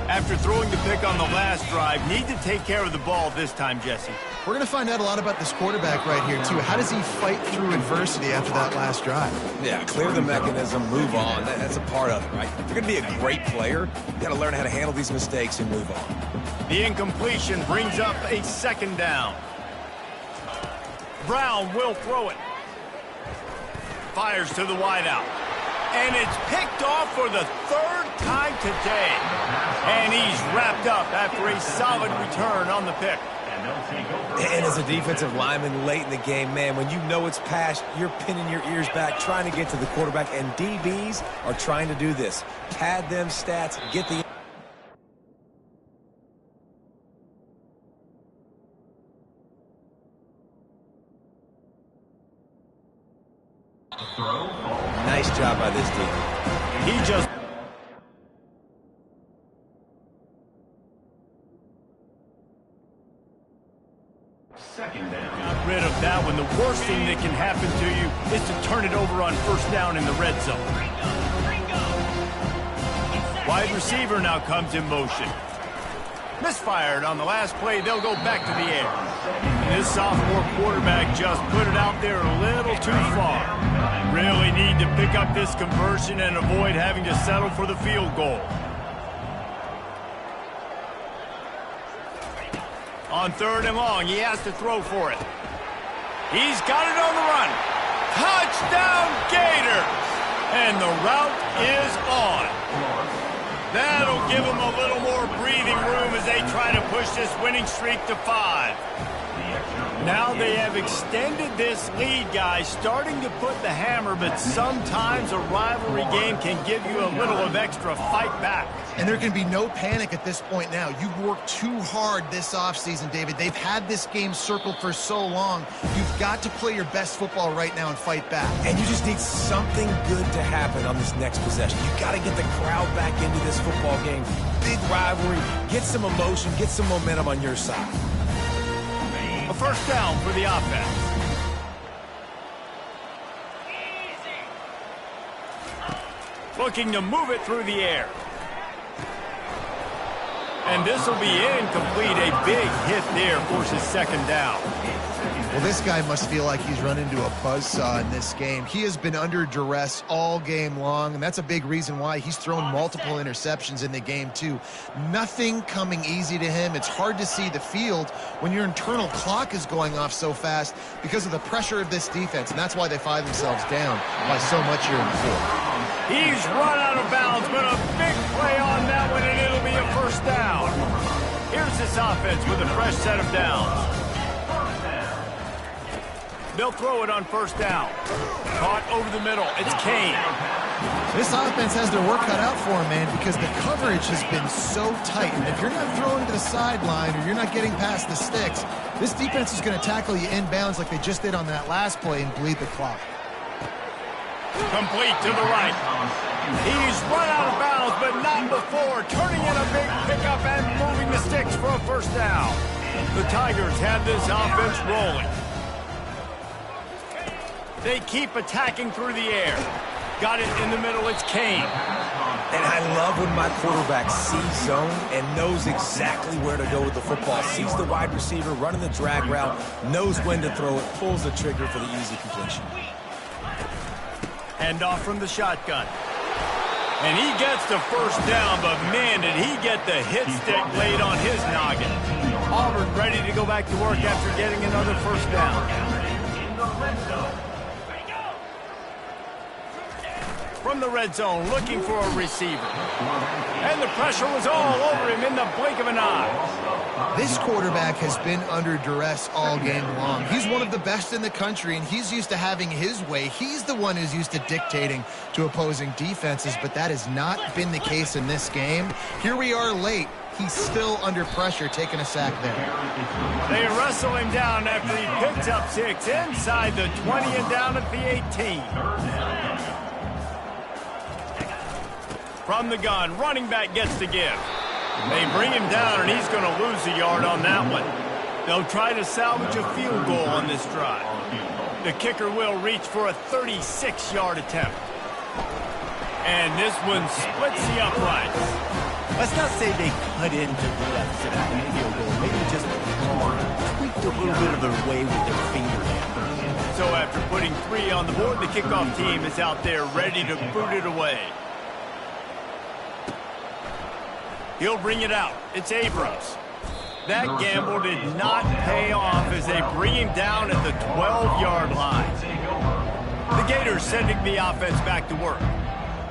After throwing the pick on the last drive, need to take care of the ball this time, Jesse. We're going to find out a lot about this quarterback right here, too. How does he fight through adversity after that last drive? Yeah, clear the mechanism, move on. That's a part of it, right? If you're going to be a great player, you got to learn how to handle these mistakes and move on. The incompletion brings up a second down. Brown will throw it. Fires to the wideout. And it's picked off for the third time today. And he's wrapped up after a solid return on the pick. And as a defensive lineman late in the game, man, when you know it's past, you're pinning your ears back, trying to get to the quarterback. And DBs are trying to do this. Pad them stats, get the... Nice job by this team. He just... Second down. got rid of that one. The worst thing that can happen to you is to turn it over on first down in the red zone. Wide receiver now comes in motion. Misfired on the last play. They'll go back to the air. And this sophomore quarterback just put it out there a little too far. Really need to pick up this conversion and avoid having to settle for the field goal. On third and long, he has to throw for it. He's got it on the run. Touchdown, Gator! And the route is on. That'll give them a little more breathing room as they try to push this winning streak to 5. Now they have extended this lead, guys, starting to put the hammer, but sometimes a rivalry game can give you a little of extra fight back. And there can be no panic at this point now. You've worked too hard this offseason, David. They've had this game circled for so long. You've got to play your best football right now and fight back. And you just need something good to happen on this next possession. You got to get the crowd back into this football game. Big rivalry. Get some emotion. Get some momentum on your side. A first down for the offense. Looking to move it through the air. And this will be incomplete. A big hit there forces second down. Well, this guy must feel like he's run into a buzzsaw in this game. He has been under duress all game long, and that's a big reason why he's thrown multiple interceptions in the game, too. Nothing coming easy to him. It's hard to see the field when your internal clock is going off so fast because of the pressure of this defense, and that's why they find themselves down by so much here in the fourth. He's run out of bounds, but a big play on that one, and it'll be a first down. Here's this offense with a fresh set of downs. They'll throw it on first down. Caught over the middle. It's Kane. This offense has their work cut out for them, man, because the coverage has been so tight. And if you're not throwing to the sideline or you're not getting past the sticks, this defense is going to tackle you inbounds like they just did on that last play and bleed the clock. Complete to the right. He's run out of bounds, but not before. Turning in a big pickup and moving the sticks for a first down. The Tigers have this offense rolling. They keep attacking through the air. Got it in the middle. It's Kane. And I love when my quarterback sees zone and knows exactly where to go with the football. Sees the wide receiver running the drag route, knows when to throw it, pulls the trigger for the easy completion. Hand off from the shotgun. And he gets the first down, but man, did he get the hit stick laid on his noggin. Auburn ready to go back to work after getting another first down. From the red zone, looking for a receiver. And the pressure was all over him in the blink of an eye. This quarterback has been under duress all game long. He's one of the best in the country, and he's used to having his way. He's the one who's used to dictating to opposing defenses, but that has not been the case in this game. Here we are late. He's still under pressure, taking a sack there. They wrestle him down after he picks up 6 inside the 20 and down at the 18. From the gun, running back gets to give. They bring him down, and he's going to lose a yard on that one. They'll try to salvage a field goal on this drive. The kicker will reach for a 36-yard attempt. And this one splits the uprights. Let's not say they cut into the deficit after the field goal. Maybe just tweaked a little bit of their way with their fingernails. So after putting 3 on the board, the kickoff team is out there ready to boot it away. He'll bring it out. It's Abrams. That gamble did not pay off as they bring him down at the 12-yard line. The Gators sending the offense back to work.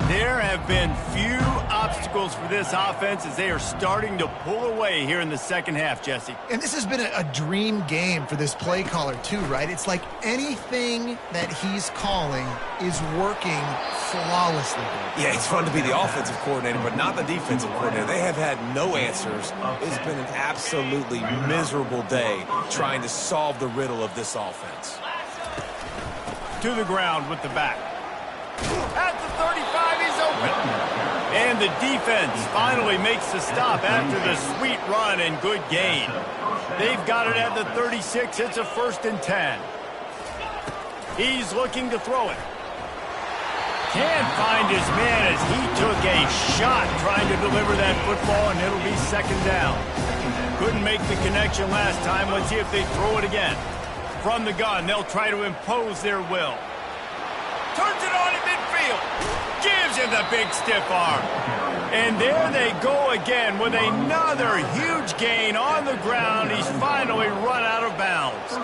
There have been few obstacles for this offense as they are starting to pull away here in the second half, Jesse. And this has been a dream game for this play caller too, right? It's like anything that he's calling is working flawlessly. Yeah, it's fun to be the offensive coordinator, but not the defensive coordinator. They have had no answers. It's been an absolutely miserable day trying to solve the riddle of this offense. To the ground with the back. At the 35, he's open. And the defense finally makes the stop after the sweet run and good gain. They've got it at the 36. It's a 1st and 10. He's looking to throw it. Can't find his man as he took a shot trying to deliver that football, and it'll be 2nd down. Couldn't make the connection last time. Let's see if they throw it again. From the gun, they'll try to impose their will. Turns it on in midfield. Gives him the big stiff arm. And there they go again with another huge gain on the ground. He's finally run out of bounds.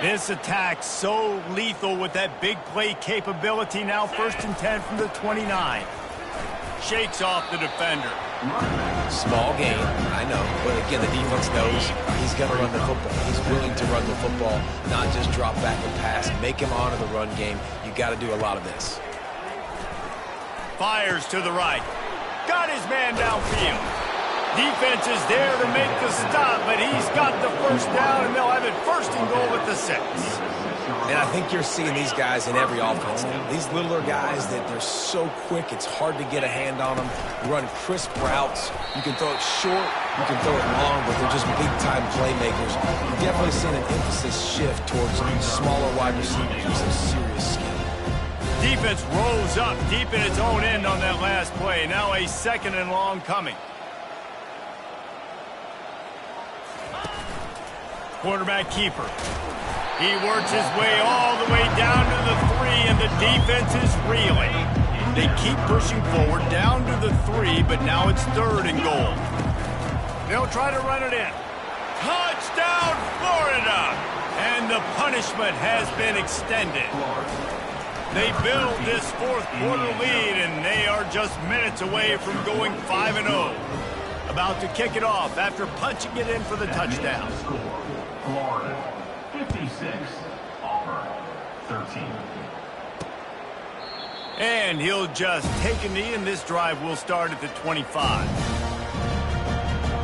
This attack so lethal with that big play capability. Now 1st and 10 from the 29. Shakes off the defender. Small game, I know, but again, the defense knows he's going to run the football. He's willing to run the football, not just drop back and pass, make him honor the run game. You got to do a lot of this. Fires to the right. Got his man downfield. Defense is there to make the stop, but he's got the 1st down, and they'll have it 1st and goal at the 6. And I think you're seeing these guys in every offense now. These littler guys that they're so quick, it's hard to get a hand on them. Run crisp routes. You can throw it short, you can throw it long, but they're just big-time playmakers. You've definitely seen an emphasis shift towards smaller wide receivers with some serious skill. Defense rolls up deep in its own end on that last play. Now a 2nd and long coming. Quarterback keeper. He works his way all the way down to the 3, and the defense is reeling. They keep pushing forward down to the 3, but now it's 3rd and goal. They'll try to run it in. Touchdown, Florida! And the punishment has been extended. They build this 4th quarter lead, and they are just minutes away from going 5-0. About to kick it off after punching it in for the touchdown. Florida 56, Auburn 13. And he'll just take a knee, and this drive will start at the 25.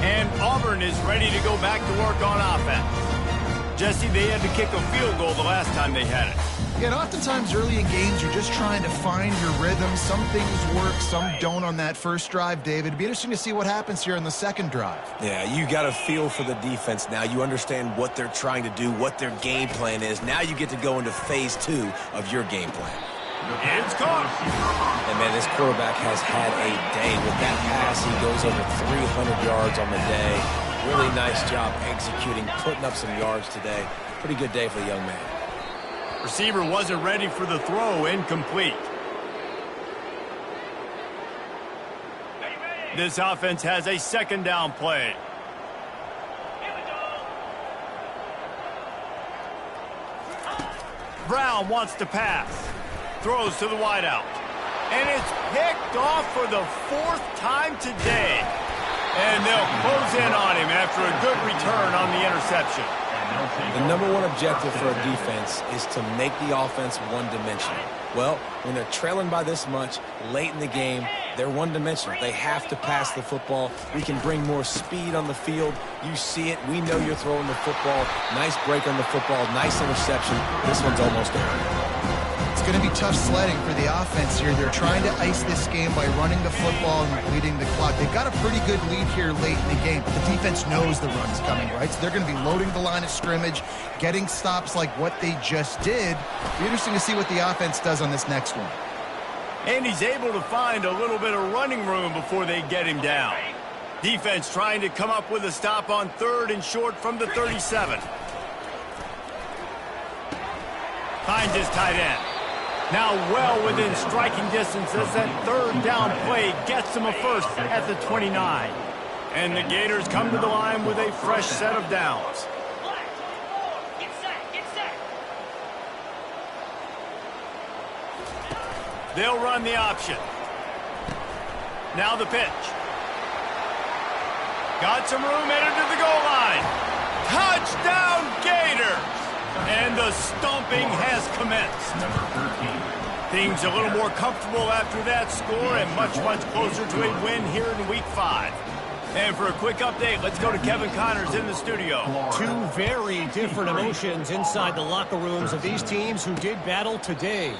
And Auburn is ready to go back to work on offense. Jesse, they had to kick a field goal the last time they had it. Yeah, and oftentimes early in games, you're just trying to find your rhythm. Some things work, some don't on that first drive, David. It'd be interesting to see what happens here in the 2nd drive. Yeah, you got a feel for the defense now. You understand what they're trying to do, what their game plan is. Now you get to go into phase 2 of your game plan. And it's caught. And, man, this quarterback has had a day. With that pass, he goes over 300 yards on the day. Really nice job executing, putting up some yards today. Pretty good day for the young man. Receiver wasn't ready for the throw, incomplete. This offense has a second down play. Brown wants to pass. Throws to the wideout. And it's picked off for the fourth time today. And they'll close in on him after a good return on the interception. The number one objective for a defense is to make the offense one-dimensional. Well, when they're trailing by this much late in the game, they're one-dimensional. They have to pass the football. We can bring more speed on the field. You see it. We know you're throwing the football. Nice break on the football. Nice interception. This one's almost there. It's going to be tough sledding for the offense here. They're trying to ice this game by running the football and bleeding the clock. They've got a pretty good lead here late in the game, but the defense knows the run's coming, right? So they're going to be loading the line of scrimmage, getting stops like what they just did. It'll be interesting to see what the offense does on this next one. And he's able to find a little bit of running room before they get him down. Defense trying to come up with a stop on 3rd and short from the 37. Finds his tight end. Now well within striking distance as that 3rd down play gets him a first at the 29. And the Gators come to the line with a fresh set of downs. They'll run the option. Now the pitch. Got some room, headed to the goal line. Touchdown, Gators! And the stomping has commenced. Things a little more comfortable after that score and much, much closer to a win here in Week 5. And for a quick update, let's go to Kevin Connors in the studio. Two very different emotions inside the locker rooms of these teams who did battle today.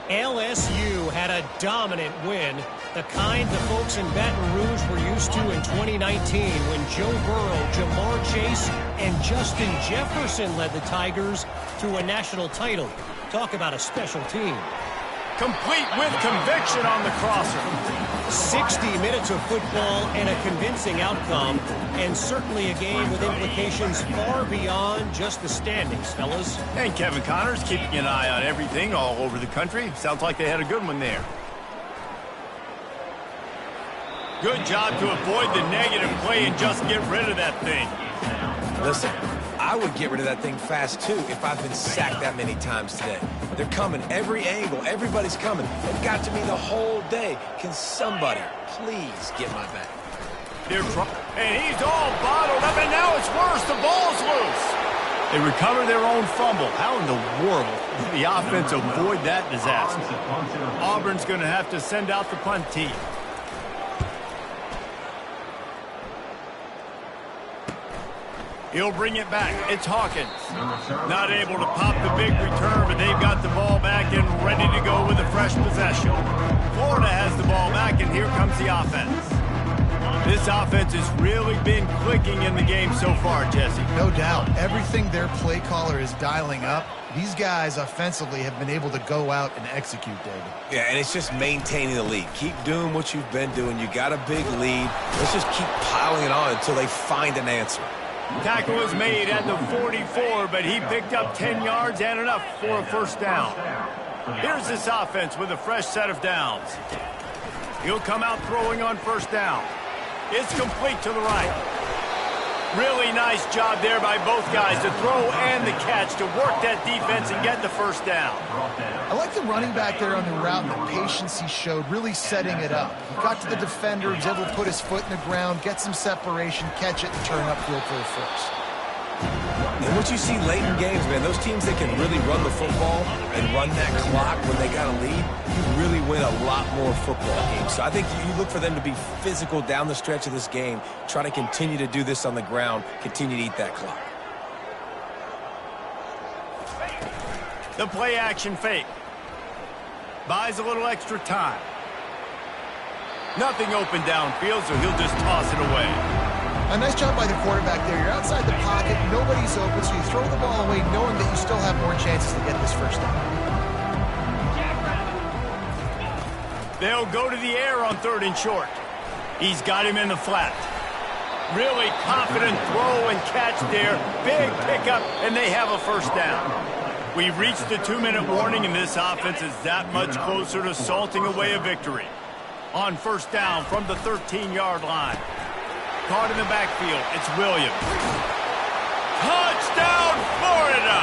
LSU had a dominant win, the kind the folks in Baton Rouge were used to in 2019 when Joe Burrow, Jamar Chase, and Justin Jefferson led the Tigers to a national title. Talk about a special team. Complete with conviction on the crosser. 60 minutes of football and a convincing outcome, and certainly a game with implications far beyond just the standings, fellas. And Kevin Connors keeping an eye on everything all over the country. Sounds like they had a good one there. Good job to avoid the negative play and just get rid of that thing. Listen, I would get rid of that thing fast, too, if I've been sacked that many times today. They're coming every angle. Everybody's coming. They've got to me the whole day. Can somebody please get my back? And he's all bottled up, and now it's worse. The ball's loose. They recover their own fumble. How in the world did the offense avoid that disaster? Auburn's going to have to send out the punt team. He'll bring it back. It's Hawkins. Not able to pop the big return, but they've got the ball back and ready to go with a fresh possession. Florida has the ball back, and here comes the offense. This offense has really been clicking in the game so far, Jesse. No doubt. Everything their play caller is dialing up, these guys offensively have been able to go out and execute, David. Yeah, and it's just maintaining the lead. Keep doing what you've been doing. You got a big lead. Let's just keep piling it on until they find an answer. Tackle was made at the 44, but he picked up 10 yards and enough for a first down. Here's this offense with a fresh set of downs. He'll come out throwing on first down. It's complete to the right. Really nice job there by both guys to throw and the catch to work that defense and get the first down. I like the running back there on the route and the patience he showed, really setting it up. He got to the defender, was able to put his foot in the ground, get some separation, catch it, and turn upfield for a first. And what you see late in games, man, those teams that can really run the football and run that clock when they got a lead, you really win a lot more football games. So I think you look for them to be physical down the stretch of this game, try to continue to do this on the ground, continue to eat that clock. The play action fake. Buys a little extra time. Nothing open downfield, so he'll just toss it away. A nice job by the quarterback there. You're outside the pocket, nobody's open, so you throw the ball away knowing that you still have more chances to get this first down. They'll go to the air on 3rd and short. He's got him in the flat. Really confident throw and catch there. Big pickup, and they have a first down. We've reached the 2-minute warning, and this offense is that much closer to salting away a victory. On first down from the 13-yard line. Caught in the backfield, it's Williams. Touchdown, Florida!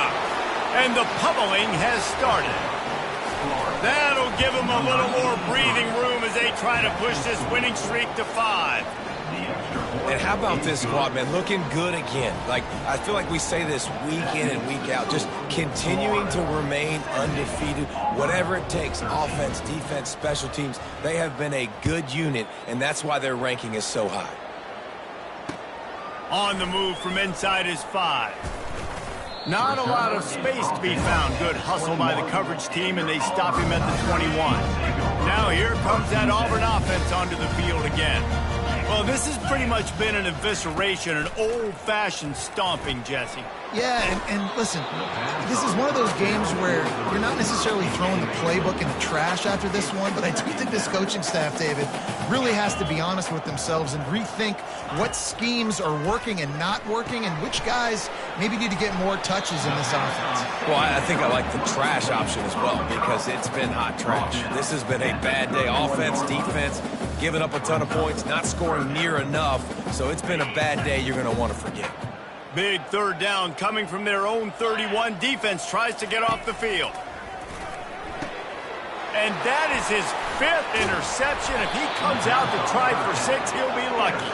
And the pummeling has started. That'll give them a little more breathing room as they try to push this winning streak to 5. And how about this squad, man? Looking good again. Like, I feel like we say this week in and week out, just continuing to remain undefeated, whatever it takes, offense, defense, special teams. They have been a good unit, and that's why their ranking is so high. On the move from inside is 5. Not a lot of space to be found. Good hustle by the coverage team, and they stop him at the 21. Now here comes that Auburn offense onto the field again. Well, this has pretty much been an evisceration, an old-fashioned stomping, Jesse. Yeah, and listen, this is one of those games where you're not necessarily throwing the playbook in the trash after this one, but I do think this coaching staff, David, really has to be honest with themselves and rethink what schemes are working and not working and which guys maybe need to get more touches in this offense. Well, I think I like the trash option as well because it's been hot trash. This has been a bad day. Offense, defense, giving up a ton of points, not scoring near enough. So it's been a bad day you're going to want to forget. Big 3rd down coming from their own 31. Defense tries to get off the field. And that is his 5th interception. If he comes out to try for 6, he'll be lucky.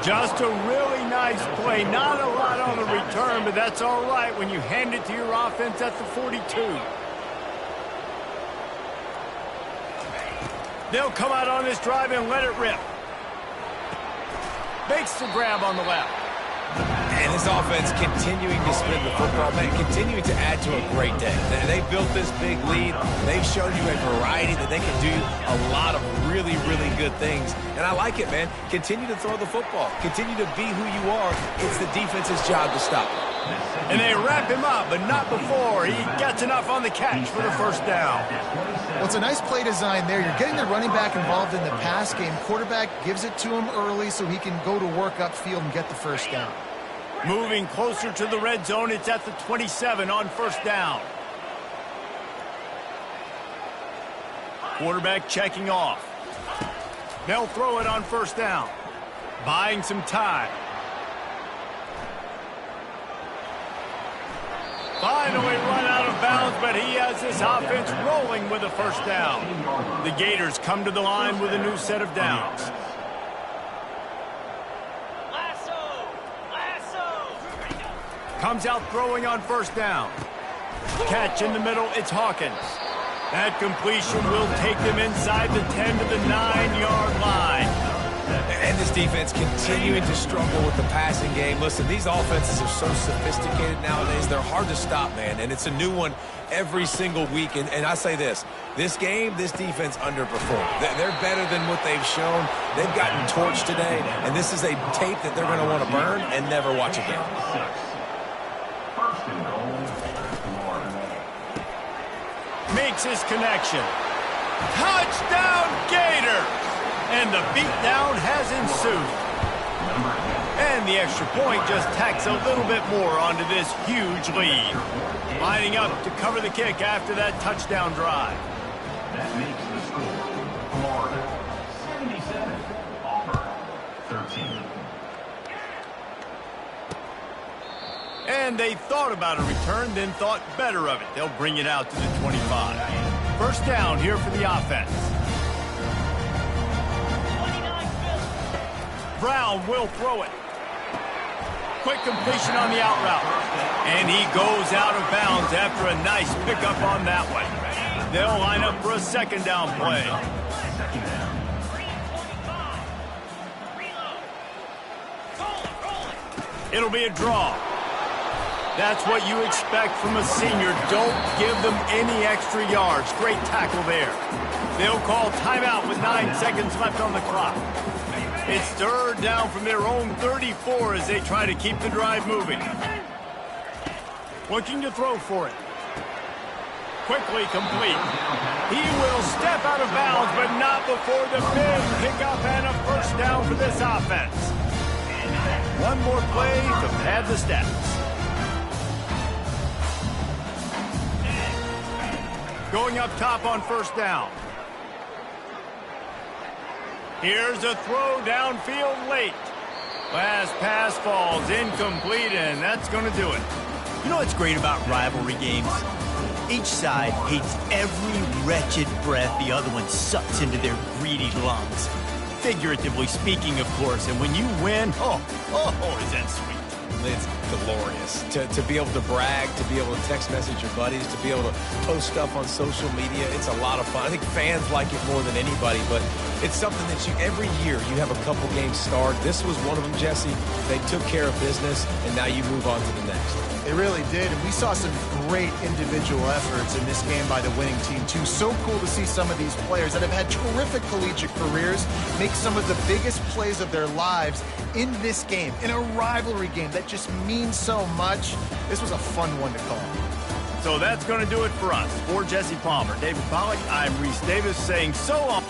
Just a really nice play. Not a lot on the return, but that's all right when you hand it to your offense at the 42. They'll come out on this drive and let it rip. Makes the grab on the left. And this offense continuing to spin the football, man, continuing to add to a great day. They built this big lead. They've shown you a variety that they can do a lot of really, really good things. And I like it, man. Continue to throw the football. Continue to be who you are. It's the defense's job to stop it. And they wrap him up, but not before. He gets enough on the catch for the first down. Well, it's a nice play design there. You're getting the running back involved in the pass game. Quarterback gives it to him early so he can go to work upfield and get the first down. Moving closer to the red zone, it's at the 27 on first down. Quarterback checking off. They'll throw it on first down. Buying some time. Finally run out of bounds, but he has this offense rolling with a first down. The Gators come to the line with a new set of downs. Comes out throwing on first down. Catch in the middle, it's Hawkins. That completion will take them inside the 10 to the 9-yard line. And this defense continuing to struggle with the passing game. Listen, these offenses are so sophisticated nowadays. They're hard to stop, man. And it's a new one every single week. And I say this game, this defense underperformed. They're better than what they've shown. They've gotten torched today. And this is a tape that they're going to want to burn and never watch again. Makes his connection. Touchdown, Gator! And the beatdown has ensued. And the extra point just tacks a little bit more onto this huge lead. Lining up to cover the kick after that touchdown drive. That makes the score Florida 77, Auburn 13. And they thought about a return, then thought better of it. They'll bring it out to the 25. First down here for the offense. Brown will throw it. Quick completion on the out route. And he goes out of bounds after a nice pickup on that one. They'll line up for a second down play. It'll be a draw. That's what you expect from a senior. Don't give them any extra yards. Great tackle there. They'll call timeout with 9 seconds left on the clock. It's third down from their own 34 as they try to keep the drive moving. Looking to throw for it. quickly complete. He will step out of bounds, but not before the big pickup and a first down for this offense. One more play to pad the stats. Going up top on first down. Here's a throw downfield late. Last pass falls incomplete, and that's going to do it. You know what's great about rivalry games? Each side hates every wretched breath the other one sucks into their greedy lungs. Figuratively speaking, of course, and when you win, is that sweet. It's glorious to be able to brag, to be able to text message your buddies, to be able to post stuff on social media. It's a lot of fun. I think fans like it more than anybody, but it's something that every year you have a couple games start. This was one of them, Jesse. They took care of business, and now you move on to the next. They really did, and we saw some great individual efforts in this game by the winning team, too. So cool to see some of these players that have had terrific collegiate careers make some of the biggest plays of their lives in this game, in a rivalry game that just means so much. This was a fun one to call. So that's going to do it for us. For Jesse Palmer, David Pollack, I'm Reese Davis saying so long.